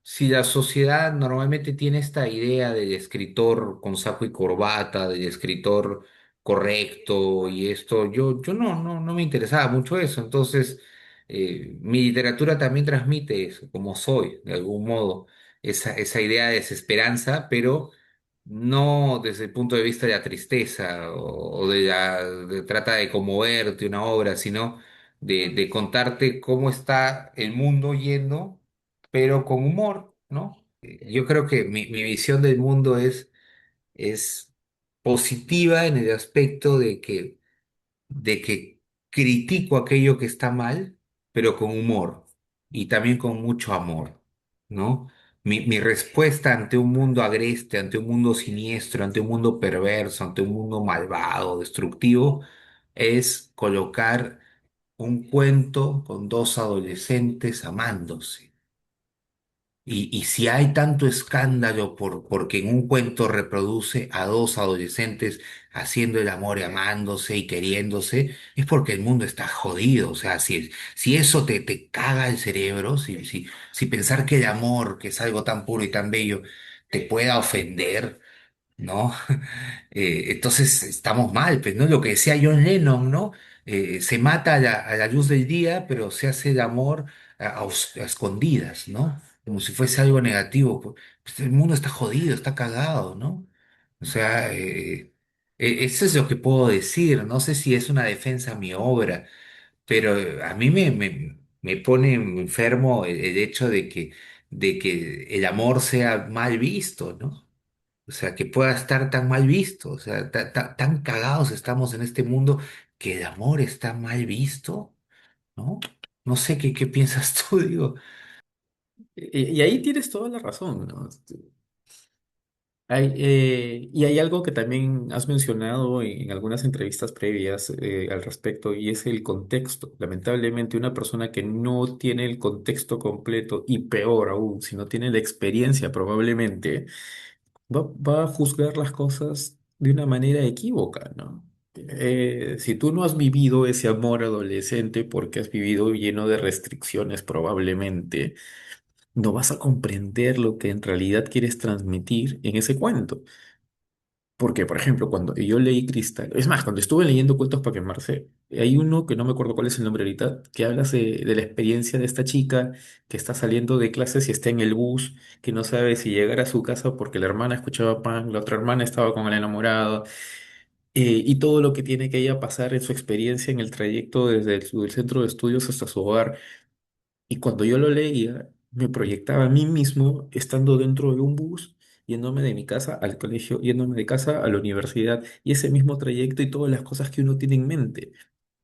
si la sociedad normalmente tiene esta idea del escritor con saco y corbata, del escritor correcto y esto, yo no me interesaba mucho eso. Entonces, mi literatura también transmite eso, como soy, de algún modo, esa idea de desesperanza, pero no desde el punto de vista de la tristeza o trata de conmoverte una obra, sino de contarte cómo está el mundo yendo, pero con humor, ¿no? Yo creo que mi visión del mundo es positiva en el aspecto de que critico aquello que está mal, pero con humor y también con mucho amor, ¿no? Mi respuesta ante un mundo agreste, ante un mundo siniestro, ante un mundo perverso, ante un mundo malvado, destructivo, es colocar un cuento con dos adolescentes amándose. Y si hay tanto escándalo porque en un cuento reproduce a dos adolescentes haciendo el amor y amándose y queriéndose, es porque el mundo está jodido. O sea, si eso te caga el cerebro, si pensar que el amor, que es algo tan puro y tan bello, te pueda ofender, ¿no? Entonces estamos mal, pues, ¿no? Lo que decía John Lennon, ¿no? Se mata a la luz del día, pero se hace el amor a escondidas, ¿no? Como si fuese algo negativo. Pues el mundo está jodido, está cagado, ¿no? O sea, eso es lo que puedo decir. No sé si es una defensa a mi obra, pero a mí me pone enfermo el hecho de que el amor sea mal visto, ¿no? O sea, que pueda estar tan mal visto. O sea, tan cagados estamos en este mundo que el amor está mal visto, ¿no? No sé qué piensas tú, digo. Y ahí tienes toda la razón, ¿no? Y hay algo que también has mencionado en algunas entrevistas previas al respecto, y es el contexto. Lamentablemente, una persona que no tiene el contexto completo, y peor aún, si no tiene la experiencia, probablemente va a juzgar las cosas de una manera equívoca, ¿no? Si tú no has vivido ese amor adolescente porque has vivido lleno de restricciones, probablemente no vas a comprender lo que en realidad quieres transmitir en ese cuento. Porque, por ejemplo, cuando yo leí Cristal, es más, cuando estuve leyendo Cuentos para quemarse, hay uno que no me acuerdo cuál es el nombre ahorita, que habla de la experiencia de esta chica que está saliendo de clases y está en el bus, que no sabe si llegar a su casa porque la hermana escuchaba pan, la otra hermana estaba con el enamorado, y todo lo que tiene que ella pasar en su experiencia en el trayecto desde el centro de estudios hasta su hogar. Y cuando yo lo leía, me proyectaba a mí mismo estando dentro de un bus, yéndome de mi casa al colegio, yéndome de casa a la universidad, y ese mismo trayecto y todas las cosas que uno tiene en mente.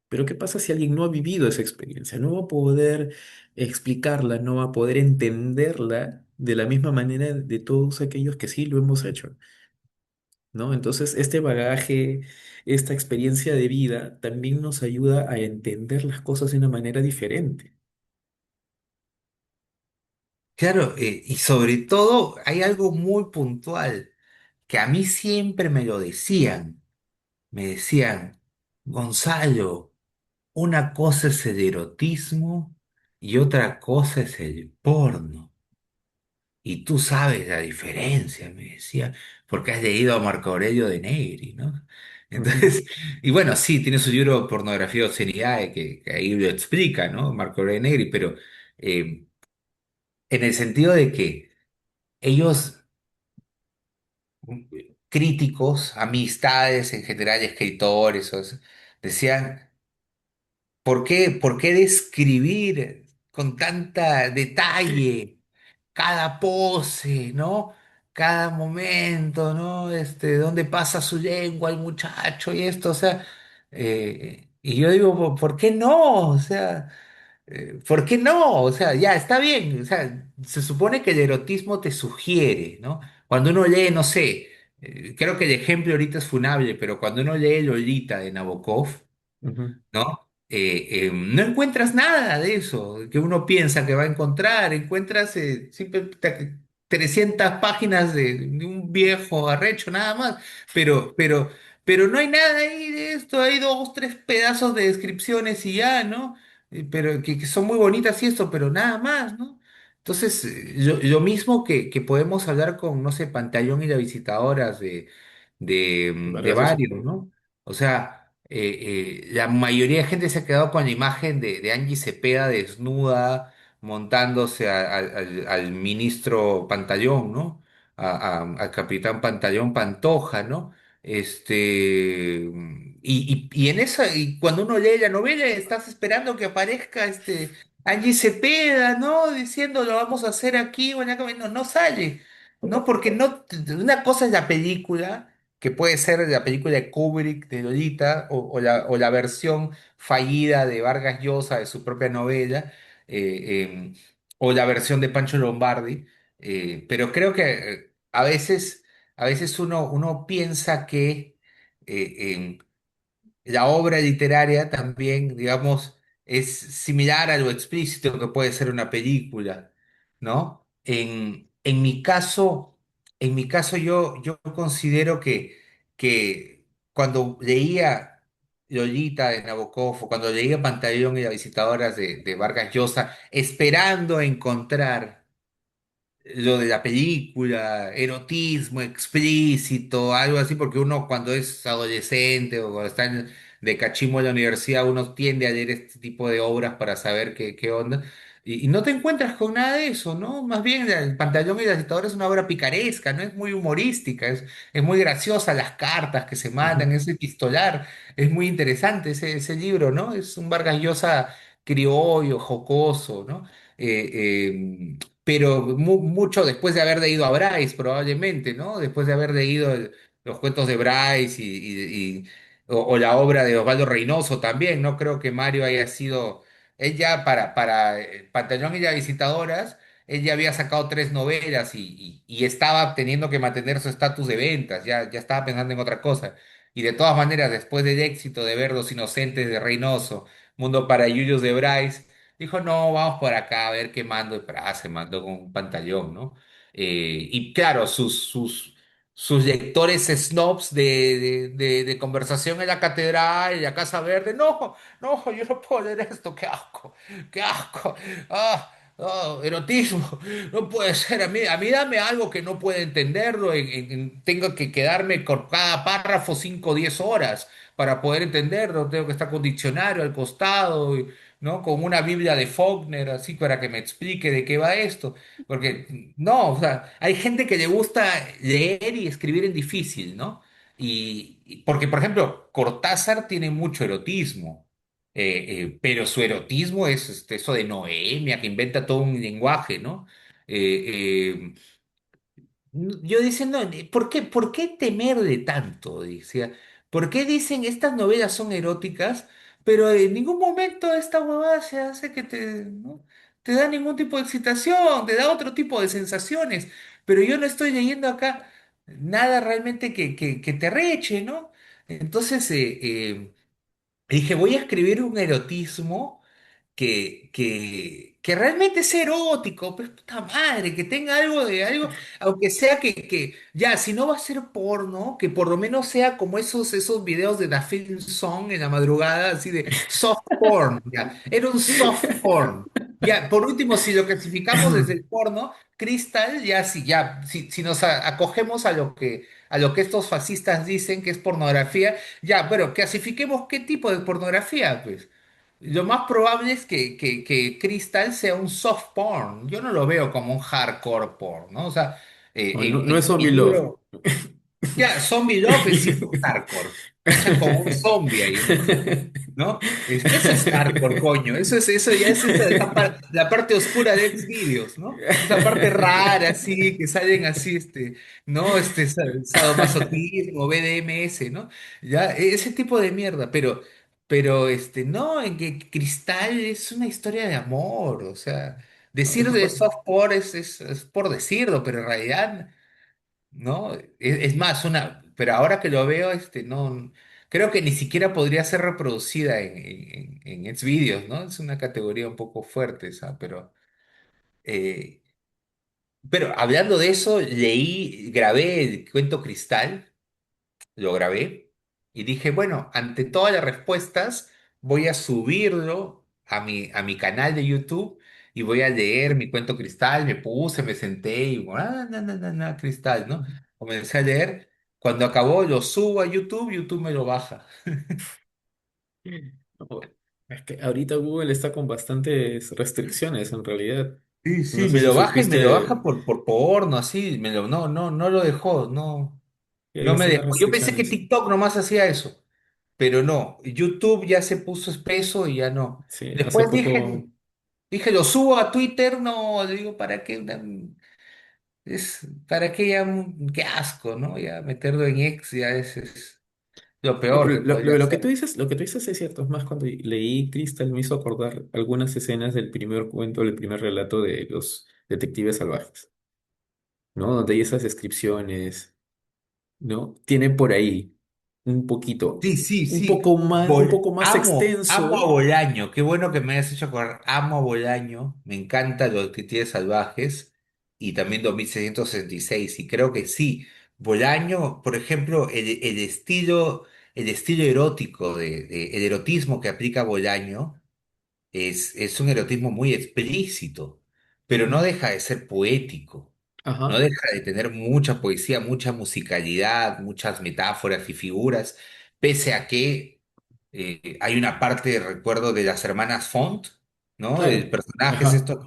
Pero ¿qué pasa si alguien no ha vivido esa experiencia? No va a poder explicarla, no va a poder entenderla de la misma manera de todos aquellos que sí lo hemos hecho, ¿no? Entonces, este bagaje, esta experiencia de vida también nos ayuda a entender las cosas de una manera diferente. Claro, y sobre todo hay algo muy puntual que a mí siempre me lo decían. Me decían, Gonzalo, una cosa es el erotismo y otra cosa es el porno. Y tú sabes la diferencia, me decía, porque has leído a Marco Aurelio de Negri, ¿no? Ujú. Entonces, y bueno, sí, tiene su libro Pornografía y Obscenidad, que ahí lo explica, ¿no? Marco Aurelio Negri, pero eh, en el sentido de que ellos, críticos, amistades en general, escritores, decían, por qué describir con tanta detalle cada pose, ¿no? Cada momento, ¿no? Dónde pasa su lengua el muchacho y esto, o sea, y yo digo, ¿por qué no? O sea, ¿por qué no? O sea, ya está bien, o sea, se supone que el erotismo te sugiere, ¿no? Cuando uno lee, no sé, creo que el ejemplo ahorita es funable, pero cuando uno lee Lolita de Nabokov, Ujú. ¿no? No encuentras nada de eso que uno piensa que va a encontrar, encuentras 300 páginas de un viejo arrecho nada más, pero, pero, pero no hay nada ahí de esto, hay dos, tres pedazos de descripciones y ya, ¿no? Pero que son muy bonitas y esto, pero nada más, ¿no? Entonces, lo mismo que podemos hablar con, no sé, Pantaleón y las visitadoras de Vargas Llosa. varios, ¿no? O sea, la mayoría de gente se ha quedado con la imagen de Angie Cepeda desnuda montándose al ministro Pantaleón, ¿no? Al capitán Pantaleón Pantoja, ¿no? Y en esa, y cuando uno lee la novela, estás esperando que aparezca Angie Cepeda, ¿no? Diciendo lo vamos a hacer aquí o allá, no, no sale, ¿no? Porque no, una cosa es la película que puede ser la película de Kubrick de Lolita o la versión fallida de Vargas Llosa de su propia novela, eh, o la versión de Pancho Lombardi, pero creo que a veces uno piensa que la obra literaria también, digamos, es similar a lo explícito que puede ser una película, ¿no? En mi caso yo considero que cuando leía Lolita de Nabokov o cuando leía Pantaleón y las visitadoras de Vargas Llosa, esperando encontrar lo de la película, erotismo explícito, algo así, porque uno cuando es adolescente o cuando está de cachimo en la universidad, uno tiende a leer este tipo de obras para saber qué onda. Y no te encuentras con nada de eso, ¿no? Más bien el Pantalón y la Citadora es una obra picaresca, ¿no? Es muy humorística, es muy graciosa las cartas que se mandan, Ujú. es epistolar, es muy interesante ese libro, ¿no? Es un Vargas Llosa criollo, jocoso, ¿no? Pero mucho después de haber leído a Bryce, probablemente, ¿no? Después de haber leído los cuentos de Bryce o la obra de Osvaldo Reynoso también, no creo que Mario haya sido, él ya para Pantaleón y las Visitadoras, él ya había sacado tres novelas y estaba teniendo que mantener su estatus de ventas, ya estaba pensando en otra cosa. Y de todas maneras, después del éxito de ver Los Inocentes de Reynoso, Mundo para Yuyos de Bryce, dijo, no, vamos por acá a ver qué mando. Y se mandó con un pantallón, ¿no? Y claro, sus lectores snobs de conversación en la catedral, en la Casa Verde, no, no, yo no puedo leer esto, qué asco, erotismo, no puede ser, a mí dame algo que no pueda entenderlo, tengo que quedarme con cada párrafo 5 o 10 horas para poder entenderlo, tengo que estar con diccionario al costado, ¿no? Con una Biblia de Faulkner, así para que me explique de qué va esto. Porque, no, o sea, hay gente que le gusta leer y escribir en difícil, ¿no? Porque, por ejemplo, Cortázar tiene mucho erotismo, pero su erotismo es eso de Noemia, que inventa todo un lenguaje, ¿no? Eh, yo diciendo, por qué temerle tanto? Decía, ¿por qué dicen estas novelas son eróticas, pero en ningún momento esta huevada se hace que ¿no? Te da ningún tipo de excitación, te da otro tipo de sensaciones, pero yo no estoy leyendo acá nada realmente que te reche, ¿no? Entonces dije, voy a escribir un erotismo que realmente es erótico, pues puta madre, que tenga algo de algo, aunque sea ya, si no va a ser porno, que por lo menos sea como esos videos de The Film Song en la madrugada, así de soft porn, ya, era un soft porn. Ya, por último, si lo clasificamos desde el porno, Crystal, ya sí, ya, si nos acogemos a lo que estos fascistas dicen que es pornografía, ya, bueno, clasifiquemos qué tipo de pornografía, pues. Lo más probable es que Crystal sea un soft porn. Yo no lo veo como un hardcore porn, ¿no? O sea, No, no es en mi Zombie Love. libro, ya, Zombie Love es sí hardcore. Cachan como un zombie ahí, ¿no? ¿No? Eso es hardcore, coño. Eso ya es la parte oscura de Xvideos, ¿no? Esa parte rara, así, que salen así, ¿no? Sadomasoquismo, BDMS, ¿no? Ya, ese tipo de mierda, pero, no, en que Cristal es una historia de amor, o sea, decir de softcore es por decirlo, pero en realidad ¿no? Es más, pero ahora que lo veo, no, creo que ni siquiera podría ser reproducida en Xvideos, ¿no? Es una categoría un poco fuerte, ¿sabes? Eh, pero hablando de eso, grabé el cuento Cristal, lo grabé y dije, bueno, ante todas las respuestas, voy a subirlo a mi canal de YouTube y voy a leer mi cuento Cristal. Me senté y, Cristal, ¿no? Comencé a leer. Cuando acabó, lo subo a YouTube, YouTube me lo baja. No, es que ahorita Google está con bastantes restricciones en realidad. Sí, No sí, sé me si lo baja y me lo supiste baja por porno, así, no lo dejó, que hay no me bastantes dejó. Yo pensé que restricciones. TikTok nomás hacía eso. Pero no, YouTube ya se puso espeso y ya no. Sí, hace Después poco. dije, lo subo a Twitter, no, digo, ¿para qué? ¿Para qué ya? Qué asco, ¿no? Ya meterlo en X ya es lo No, peor pero que podría hacer. lo que tú dices es cierto. Es más, cuando leí Crystal me hizo acordar algunas escenas del primer cuento, del primer relato de los detectives salvajes, ¿no? Donde hay esas descripciones, ¿no? Tiene por ahí un poquito, Sí, sí, sí. un poco más Amo a extenso. Bolaño. Qué bueno que me hayas hecho acordar. Amo a Bolaño. Me encanta los detectives salvajes y también 2666. Y creo que sí. Bolaño, por ejemplo, el estilo erótico el erotismo que aplica Bolaño es un erotismo muy explícito, pero no Ujú. deja de ser poético, no Ajá, deja de tener mucha poesía, mucha musicalidad, muchas metáforas y figuras, pese a que hay una parte, recuerdo, de las hermanas Font, ¿no? El claro. personaje es Ajá. esto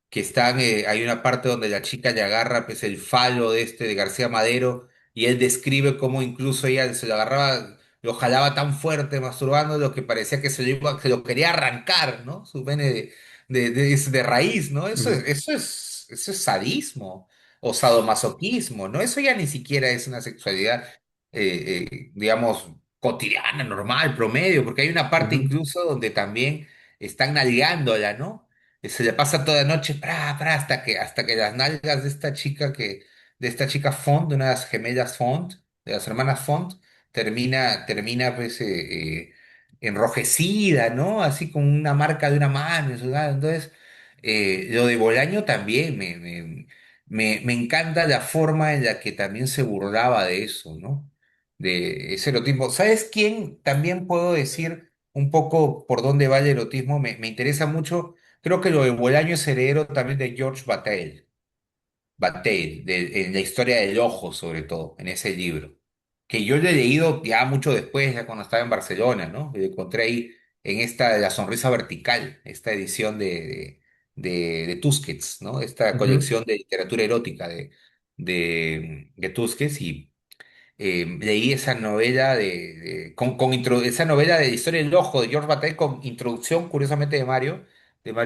que están, hay una parte donde la chica le agarra pues, el falo de García Madero y él describe cómo incluso ella se lo agarraba, lo jalaba tan fuerte masturbando lo que parecía que se lo quería arrancar, ¿no? Su pene de raíz, ¿no? Ujú, Eso es sadismo o sadomasoquismo, ¿no? Eso ya ni siquiera es una sexualidad, digamos, cotidiana, normal, promedio, porque hay una parte ujú, incluso donde también están nalgándola, ¿no? Se le pasa toda la noche, hasta que las nalgas de esta chica Font, de unas gemellas Font, de las hermanas Font, termina pues enrojecida, ¿no? Así con una marca de una mano en su lado. Entonces, lo de Bolaño también me encanta la forma en la que también se burlaba de eso, ¿no? De ese erotismo. ¿Sabes quién también puedo decir un poco por dónde va el erotismo? Me interesa mucho. Creo que lo de Bolaño es heredero también de George Bataille, en la historia del ojo, sobre todo, en ese libro, que yo lo he leído ya mucho después, ya cuando estaba en Barcelona, ¿no? Lo encontré ahí en esta, La Sonrisa Vertical, esta edición de Tusquets, ¿no? Esta ujú, colección de literatura erótica de Tusquets y leí esa novela esa novela de Historia del Ojo de George Bataille con introducción, curiosamente, de Mario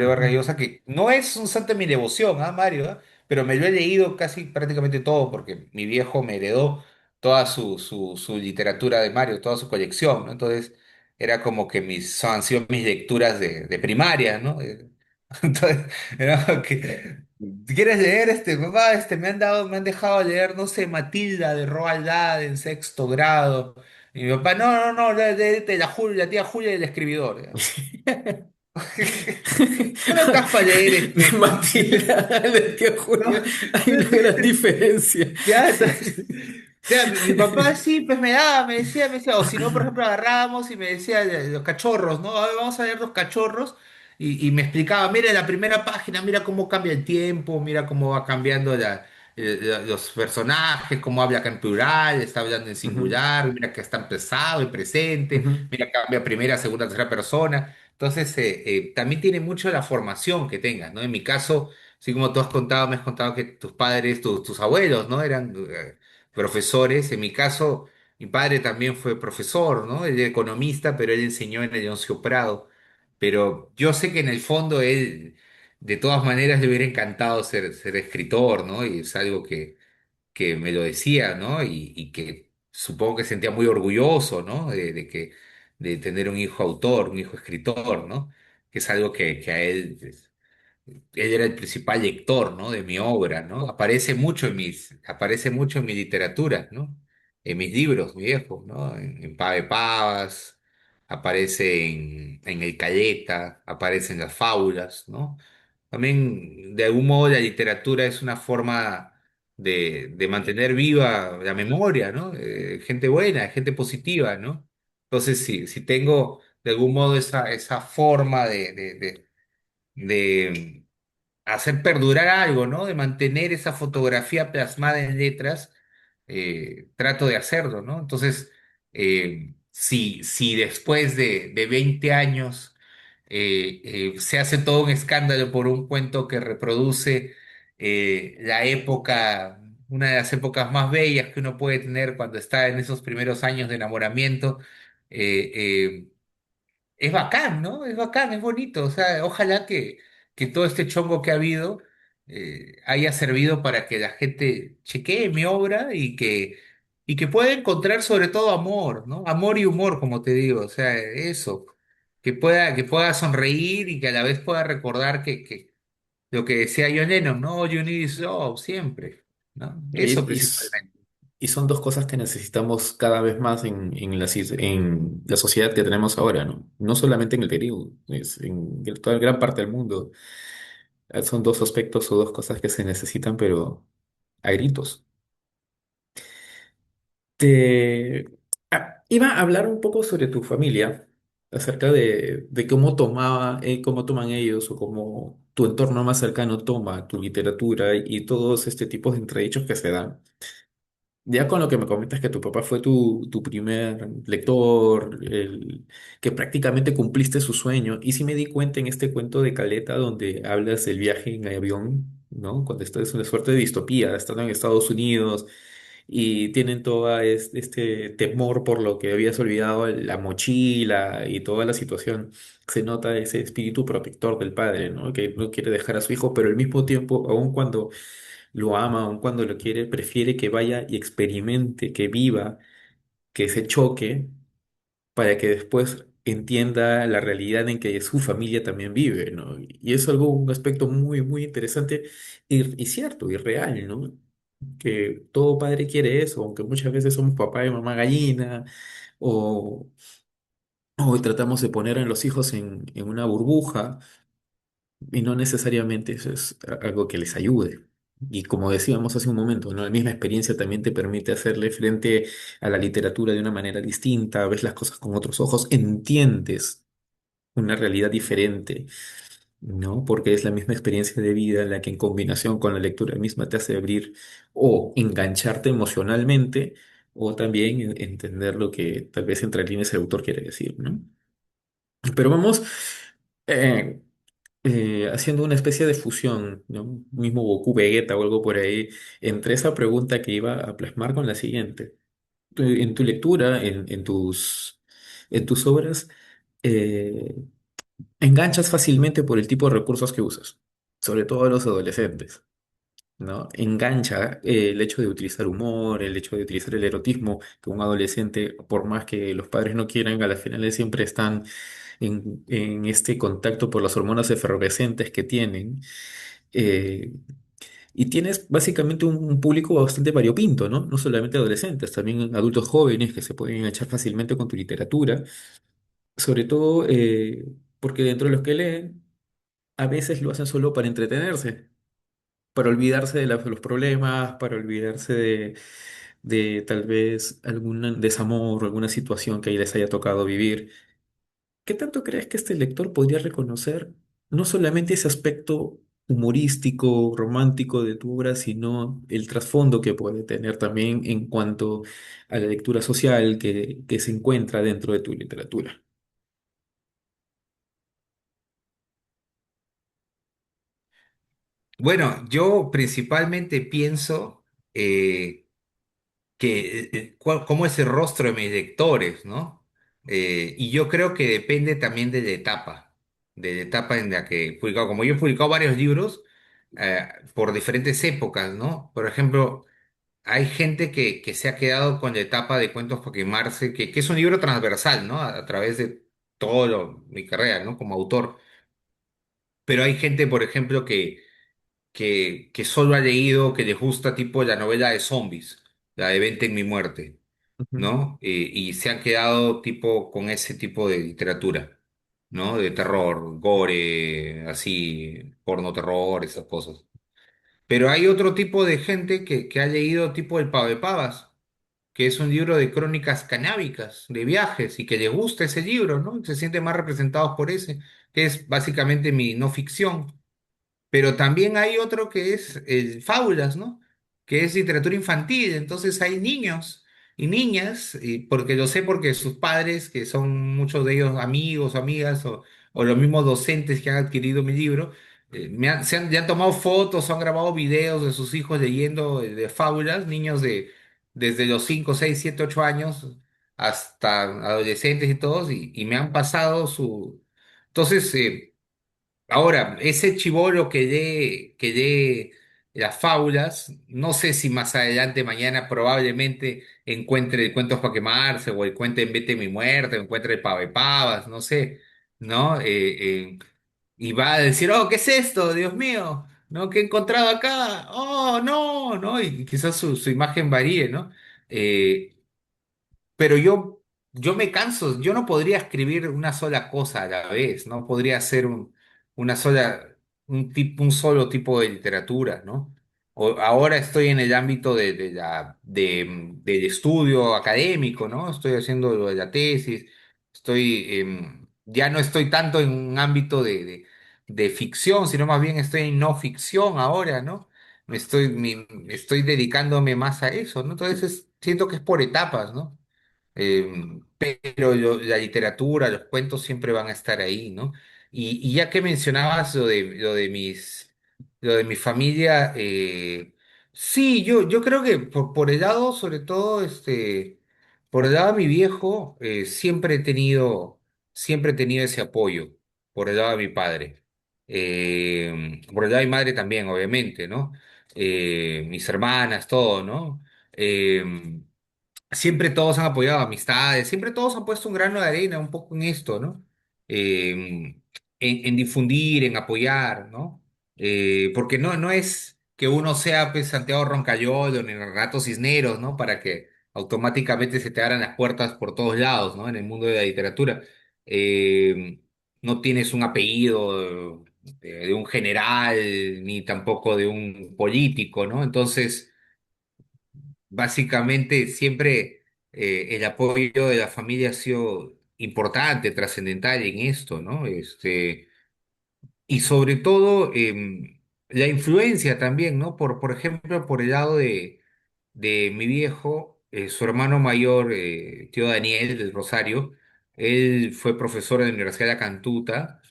Vargas ujú. Llosa, que no es un santo de mi devoción, ¿ah, Mario? ¿Ah? Pero me lo he leído casi prácticamente todo, porque mi viejo me heredó toda su literatura de Mario, toda su colección, ¿no? Entonces, era como que han sido mis lecturas de primaria, ¿no? Entonces, era como que, ¿quieres leer papá? Me han dejado leer, no sé, Matilda de Roald Dahl en sexto grado. Y mi papá, no, léete la tía Julia y el escribidor. ¿Ya? ¿Cómo estás para leer Matilda, el tío No, Julio, hay una gran diferencia. ya, entonces, ya, mi papá sí, pues me decía, o si no, por ejemplo, agarrábamos y me decía los cachorros, ¿no? A ver, vamos a leer los cachorros. y me explicaba, mira la primera página, mira cómo cambia el tiempo, mira cómo va cambiando los personajes, cómo habla acá en plural, está hablando en Ujú, singular, mira que está en pasado y presente, ujú, mira cambia primera, segunda, tercera persona. Entonces, también tiene mucho la formación que tengas, ¿no? En mi caso, así como tú has contado, me has contado que tus padres, tus abuelos, ¿no? Eran profesores. En mi caso, mi padre también fue profesor, ¿no? Él era economista, pero él enseñó en el Leoncio Prado. Pero yo sé que en el fondo él, de todas maneras, le hubiera encantado ser escritor, ¿no? Y es algo que me lo decía, ¿no? Y que supongo que sentía muy orgulloso, ¿no? De tener un hijo autor, un hijo escritor, ¿no? Que es algo que a él, pues, él era el principal lector, ¿no? De mi obra, ¿no? Aparece mucho en mi literatura, ¿no? En mis libros viejos, ¿no? En Pave Pavas, aparece en El Caleta, aparece en las fábulas, ¿no? También, de algún modo, la literatura es una forma de mantener viva la memoria, ¿no? Gente buena, gente positiva, ¿no? Entonces, si tengo de algún modo esa forma de hacer perdurar algo, ¿no? De mantener esa fotografía plasmada en letras, trato de hacerlo, ¿no? Entonces, si después de 20 años se hace todo un escándalo por un cuento que reproduce la época, una de las épocas más bellas que uno puede tener cuando está en esos primeros años de enamoramiento, eh, eh, es bacán, ¿no? Es bacán, es bonito. O sea, ojalá que todo este chongo que ha habido haya servido para que la gente chequee mi obra y que pueda encontrar sobre todo amor, ¿no? Amor y humor, como te digo. O sea, eso. Que pueda sonreír y que a la vez pueda recordar que lo que decía John Lennon, ¿no? All you need is love, siempre, ¿no? Eso Y, y s- principalmente. y son dos cosas que necesitamos cada vez más en la sociedad que tenemos ahora, ¿no? No solamente en el Perú, es en toda gran parte del mundo. Son dos aspectos o dos cosas que se necesitan, pero a gritos. Te iba a hablar un poco sobre tu familia, acerca de cómo cómo toman ellos o cómo tu entorno más cercano toma tu literatura y todos este tipo de entredichos que se dan. Ya con lo que me comentas que tu papá fue tu primer lector, que prácticamente cumpliste su sueño. Y sí me di cuenta en este cuento de Caleta donde hablas del viaje en avión, ¿no? Cuando estás es una suerte de distopía, estando en Estados Unidos y tienen todo este temor por lo que habías olvidado, la mochila y toda la situación. Se nota ese espíritu protector del padre, ¿no? Que no quiere dejar a su hijo, pero al mismo tiempo, aun cuando lo ama, aun cuando lo quiere, prefiere que vaya y experimente, que viva, que se choque, para que después entienda la realidad en que su familia también vive, ¿no? Y es algo, un aspecto muy, muy interesante y cierto y real, ¿no? Que todo padre quiere eso, aunque muchas veces somos papá y mamá gallina, o, o tratamos de poner a los hijos en una burbuja. Y no necesariamente eso es algo que les ayude. Y como decíamos hace un momento, ¿no? La misma experiencia también te permite hacerle frente a la literatura de una manera distinta, ves las cosas con otros ojos, entiendes una realidad diferente, ¿no? Porque es la misma experiencia de vida la que en combinación con la lectura misma te hace abrir o engancharte emocionalmente o también entender lo que tal vez entre líneas el autor quiere decir, ¿no? Pero vamos, eh, haciendo una especie de fusión, ¿no? Mismo Goku Vegeta o algo por ahí, entre esa pregunta que iba a plasmar con la siguiente. En tu lectura, en tus obras, eh, enganchas fácilmente por el tipo de recursos que usas, sobre todo a los adolescentes, ¿no? Engancha el hecho de utilizar humor, el hecho de utilizar el erotismo, que un adolescente, por más que los padres no quieran, a las finales siempre están en este contacto por las hormonas efervescentes que tienen. eh, y tienes básicamente un público bastante variopinto, ¿no? No solamente adolescentes, también adultos jóvenes que se pueden enganchar fácilmente con tu literatura, sobre todo porque dentro de los que leen, a veces lo hacen solo para entretenerse, para olvidarse de los problemas, para olvidarse de tal vez algún desamor, alguna situación que les haya tocado vivir. ¿Qué tanto crees que este lector podría reconocer no solamente ese aspecto humorístico, romántico de tu obra, sino el trasfondo que puede tener también en cuanto a la lectura social que se encuentra dentro de tu literatura. Bueno, yo principalmente pienso cómo es el rostro de mis lectores, ¿no? Y yo creo que depende también de la etapa en la que he publicado. Como yo he publicado varios libros por diferentes épocas, ¿no? Por ejemplo, hay gente que se ha quedado con la etapa de Cuentos para quemarse, que es un libro transversal, ¿no? A través de mi carrera, ¿no? Como autor. Pero hay gente, por ejemplo, que solo ha leído, que les gusta tipo la novela de zombies, la de Vente en mi muerte, Ujú, ¿no? Y se han quedado tipo con ese tipo de literatura, ¿no? De terror, gore, así, porno terror, esas cosas. Pero hay otro tipo de gente que ha leído tipo El Pavas, que es un libro de crónicas canábicas, de viajes, y que le gusta ese libro, ¿no? Se sienten más representados por ese, que es básicamente mi no ficción. Pero también hay otro que es fábulas, ¿no? Que es literatura infantil. Entonces hay niños y niñas, y porque lo sé porque sus padres, que son muchos de ellos amigos o amigas, o los mismos docentes que han adquirido mi libro, ya han tomado fotos o han grabado videos de sus hijos leyendo de fábulas, niños de desde los 5 6 7 8 años hasta adolescentes y todos, y me han pasado su... Entonces, ahora, ese chibolo que dé las fábulas, no sé si más adelante, mañana, probablemente encuentre el Cuentos para quemarse, o el cuento En Vete mi muerte, o encuentre el Pavas, no sé, ¿no? Y va a decir, oh, ¿qué es esto? Dios mío, ¿no? ¿Qué he encontrado acá? Oh, no, ¿no? Y quizás su imagen varíe, ¿no? Eh, pero yo me canso, yo no podría escribir una sola cosa a la vez, no podría hacer una sola, un solo tipo de literatura, ¿no? Ahora estoy en el ámbito del estudio académico, ¿no? Estoy haciendo lo de la tesis, ya no estoy tanto en un ámbito de ficción, sino más bien estoy en no ficción ahora, ¿no? Estoy dedicándome más a eso, ¿no? Entonces siento que es por etapas, ¿no? Pero la literatura, los cuentos siempre van a estar ahí, ¿no? Y ya que mencionabas lo de mi familia, sí, yo creo que por el lado, sobre todo, por el lado de mi viejo, siempre he tenido ese apoyo, por el lado de mi padre. Por el lado de mi madre también, obviamente, ¿no? Mis hermanas, todo, ¿no? Siempre todos han apoyado amistades, siempre todos han puesto un grano de arena un poco en esto, ¿no? En difundir, en apoyar, ¿no? Porque no es que uno sea pues, Santiago Roncayolo ni Renato Cisneros, ¿no? Para que automáticamente se te abran las puertas por todos lados, ¿no? En el mundo de la literatura. Eh, no tienes un apellido de un general, ni tampoco de un político, ¿no? Entonces básicamente siempre el apoyo de la familia ha sido importante, trascendental en esto, ¿no? Y sobre todo la influencia también, ¿no? Por ejemplo, por el lado de mi viejo, su hermano mayor, tío Daniel del Rosario, él fue profesor de la Universidad de la Cantuta,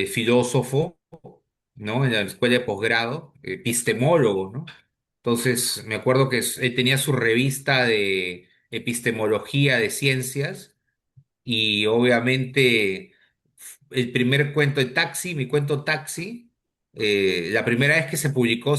filósofo, ¿no? En la escuela de posgrado, epistemólogo, ¿no? Entonces, me acuerdo que él tenía su revista de epistemología de ciencias y obviamente el primer cuento de Taxi, mi cuento Taxi, la primera vez que se publicó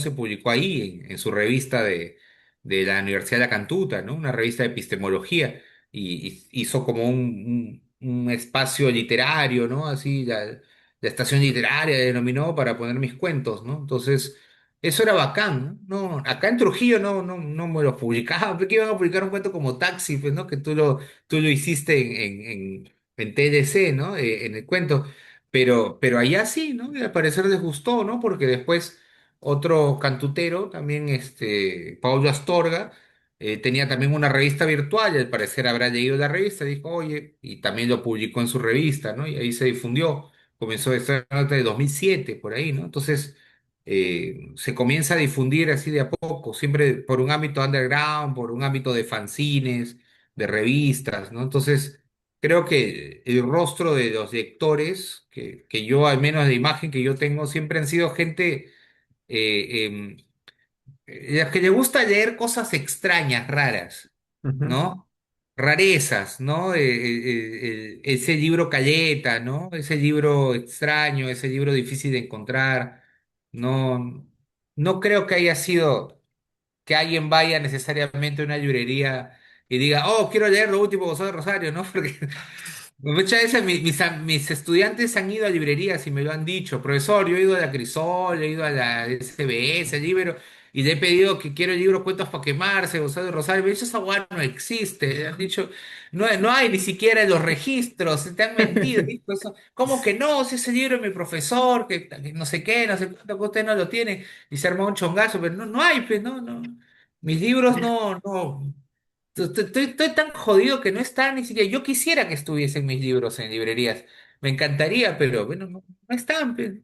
ahí, en su revista de la Universidad de la Cantuta, ¿no? Una revista de epistemología, y hizo como un espacio literario, ¿no? Así, la estación literaria denominó para poner mis cuentos, ¿no? Entonces, eso era bacán, ¿no? No, acá en Trujillo no me lo publicaban, porque iban a publicar un cuento como Taxi, pues, ¿no? Que tú lo hiciste en TLC, ¿no? En el cuento. Pero allá sí, ¿no? Y al parecer les gustó, ¿no? Porque después otro cantutero, también Paulo Astorga, tenía también una revista virtual y al parecer habrá leído la revista, dijo, oye, y también lo publicó en su revista, ¿no? Y ahí se difundió. comenzó esta nota de 2007, por ahí, ¿no? Entonces, se comienza a difundir así de a poco, siempre por un ámbito underground, por un ámbito de fanzines, de revistas, ¿no? Entonces, creo que el rostro de los lectores, que yo, al menos de imagen que yo tengo, siempre han sido gente eh, las que le gusta leer cosas extrañas, raras, Ujú. ¿no? Rarezas, ¿no? Ese libro Caleta, ¿no? Ese libro extraño, ese libro difícil de encontrar. No, no creo que haya sido que alguien vaya necesariamente a una librería y diga, oh, quiero leer lo último de José de Rosario, ¿no? Porque muchas veces mis estudiantes han ido a librerías y me lo han dicho, profesor, yo he ido a la Crisol, he ido a la SBS, al libro, y le he pedido que quiero el libro Cuentos para quemarse, José de Rosario, me han dicho, esa guay no existe, le han dicho, no, no hay ni siquiera en los registros, te han mentido, ¿viste? ¿Cómo que no? Si ese libro es mi profesor, que no sé qué, no sé cuánto, que usted no lo tiene, y se armó un chongazo, pero no, no hay, pues, no, no, mis libros no, no. Estoy tan jodido que no está ni siquiera. Yo quisiera que estuviesen mis libros en librerías. Me encantaría, pero bueno, no, no están. Pe.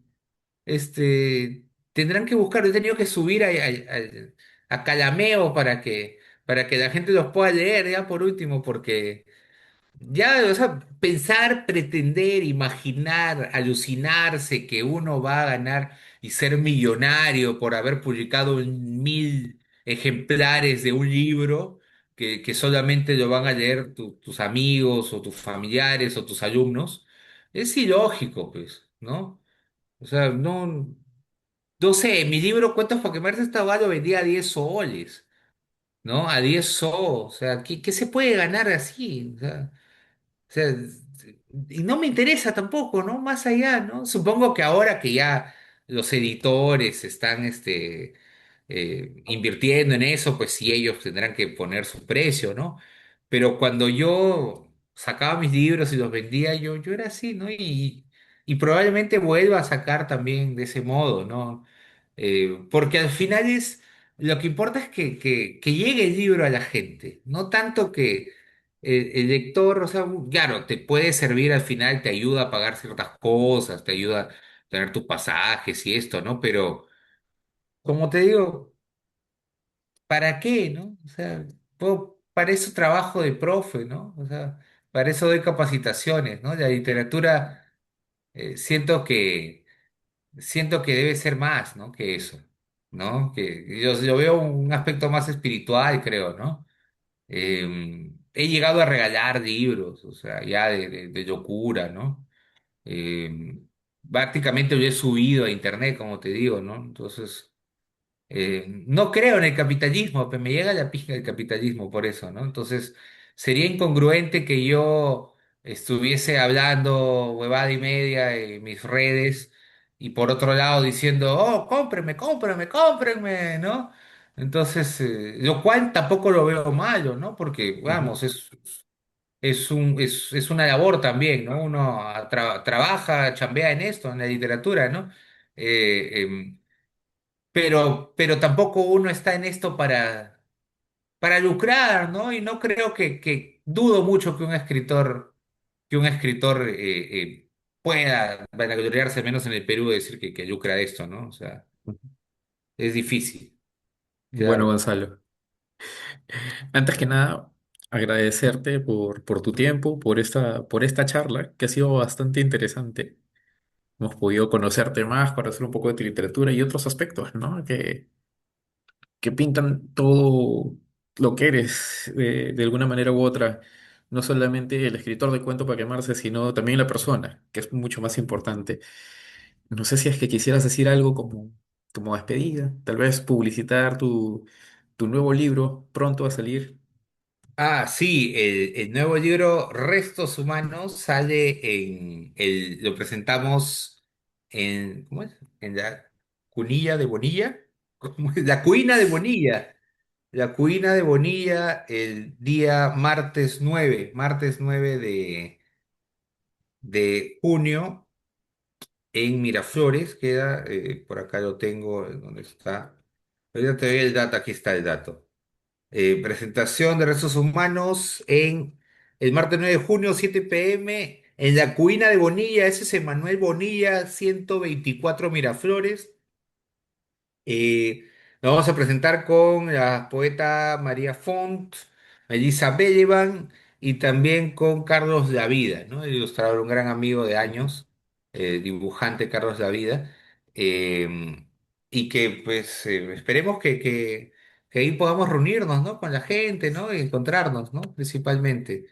Tendrán que buscar. He tenido que subir a Calameo para que la gente los pueda leer, ya por último, porque ya, o sea, pensar, pretender, imaginar, alucinarse que uno va a ganar y ser millonario por haber publicado 1000 ejemplares de un libro que solamente lo van a leer tus amigos o tus familiares o tus alumnos, es ilógico, pues, ¿no? O sea, no, no sé, mi libro Cuentos para quemarse esta lo vendía a 10 soles, ¿no? A 10 soles, o sea, ¿qué se puede ganar así? O sea, y no me interesa tampoco, ¿no? Más allá, ¿no? Supongo que ahora que ya los editores están invirtiendo en eso, pues sí, ellos tendrán que poner su precio, ¿no? Pero cuando yo sacaba mis libros y los vendía, yo era así, ¿no? Y probablemente vuelva a sacar también de ese modo, ¿no? Porque al final lo que importa es que llegue el libro a la gente, no tanto que el lector, o sea, claro, te puede servir al final, te ayuda a pagar ciertas cosas, te ayuda a tener tus pasajes y esto, ¿no? Pero, como te digo, ¿para qué, no? O sea, para eso trabajo de profe, ¿no? O sea, para eso doy capacitaciones, ¿no? La literatura, siento que debe ser más, ¿no? Que eso, ¿no? Que yo veo un aspecto más espiritual, creo, ¿no? He llegado a regalar libros, o sea, ya de locura, ¿no? Eh, Prácticamente lo he subido a internet, como te digo, ¿no? Entonces, no creo en el capitalismo, pero me llega la pija del capitalismo por eso, ¿no? Entonces, sería incongruente que yo estuviese hablando huevada y media en mis redes y por otro lado diciendo, oh, cómprenme, cómprenme, cómprenme, ¿no? Entonces, lo cual tampoco lo veo malo, ¿no? Porque, Ujú. vamos, es una labor también, ¿no? Uno trabaja, chambea en esto, en la literatura, ¿no? Em, pero tampoco uno está en esto para lucrar, ¿no? Y no creo que dudo mucho que un escritor pueda vanagloriarse, al menos en el Perú, de decir que lucra de esto, ¿no? O sea, es difícil, Bueno, claro. Gonzalo, antes que nada, agradecerte por tu tiempo, por esta charla, que ha sido bastante interesante. Hemos podido conocerte más, conocer un poco de tu literatura y otros aspectos, ¿no? Que pintan todo lo que eres de alguna manera u otra. No solamente el escritor de cuento para quemarse, sino también la persona, que es mucho más importante. No sé si es que quisieras decir algo como despedida, tal vez publicitar tu nuevo libro pronto a salir. Ah, sí, el nuevo libro Restos Humanos sale lo presentamos ¿cómo es? En la Cunilla de Bonilla, ¿cómo es? La Cuina de Bonilla, la Cuina de Bonilla el día martes 9 de junio en Miraflores, queda, por acá lo tengo, ¿dónde está? Ahorita te doy el dato, aquí está el dato. Presentación de restos humanos en el martes 9 de junio, 7 p.m. En la Cuina de Bonilla, ese es Emanuel Bonilla, 124 Miraflores. Nos vamos a presentar con la poeta María Font, Melissa Bellevan y también con Carlos Davida, ¿no? El ilustrador, un gran amigo de Ujú. años, dibujante Carlos Davida, eh, y que pues esperemos que ahí podamos reunirnos, ¿no? Con la gente, ¿no? Y encontrarnos, ¿no? Principalmente,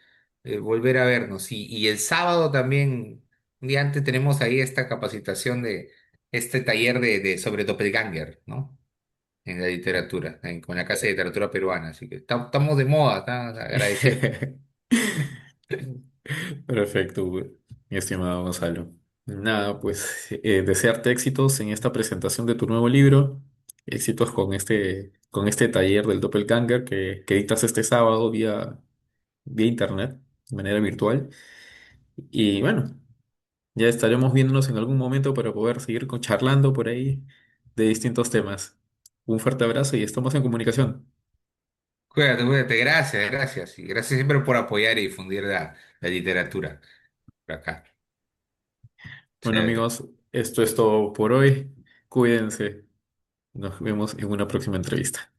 volver a vernos. Y el sábado también, un día antes, tenemos ahí esta capacitación de este taller sobre Doppelganger, ¿no? En la literatura, con la Casa de Literatura Peruana. Así que estamos de moda, agradecido. Perfecto, mi estimado Gonzalo. Nada, pues desearte éxitos en esta presentación de tu nuevo libro, éxitos con este taller del Doppelganger que dictas este sábado vía internet, de manera virtual. Y bueno, ya estaremos viéndonos en algún momento para poder seguir charlando por ahí de distintos temas. Un fuerte abrazo y estamos en comunicación. Cuídate, cuídate, gracias, gracias. Y gracias siempre por apoyar y difundir la literatura por acá. Bueno Chévere. amigos, esto es todo por hoy. Cuídense. Nos vemos en una próxima entrevista.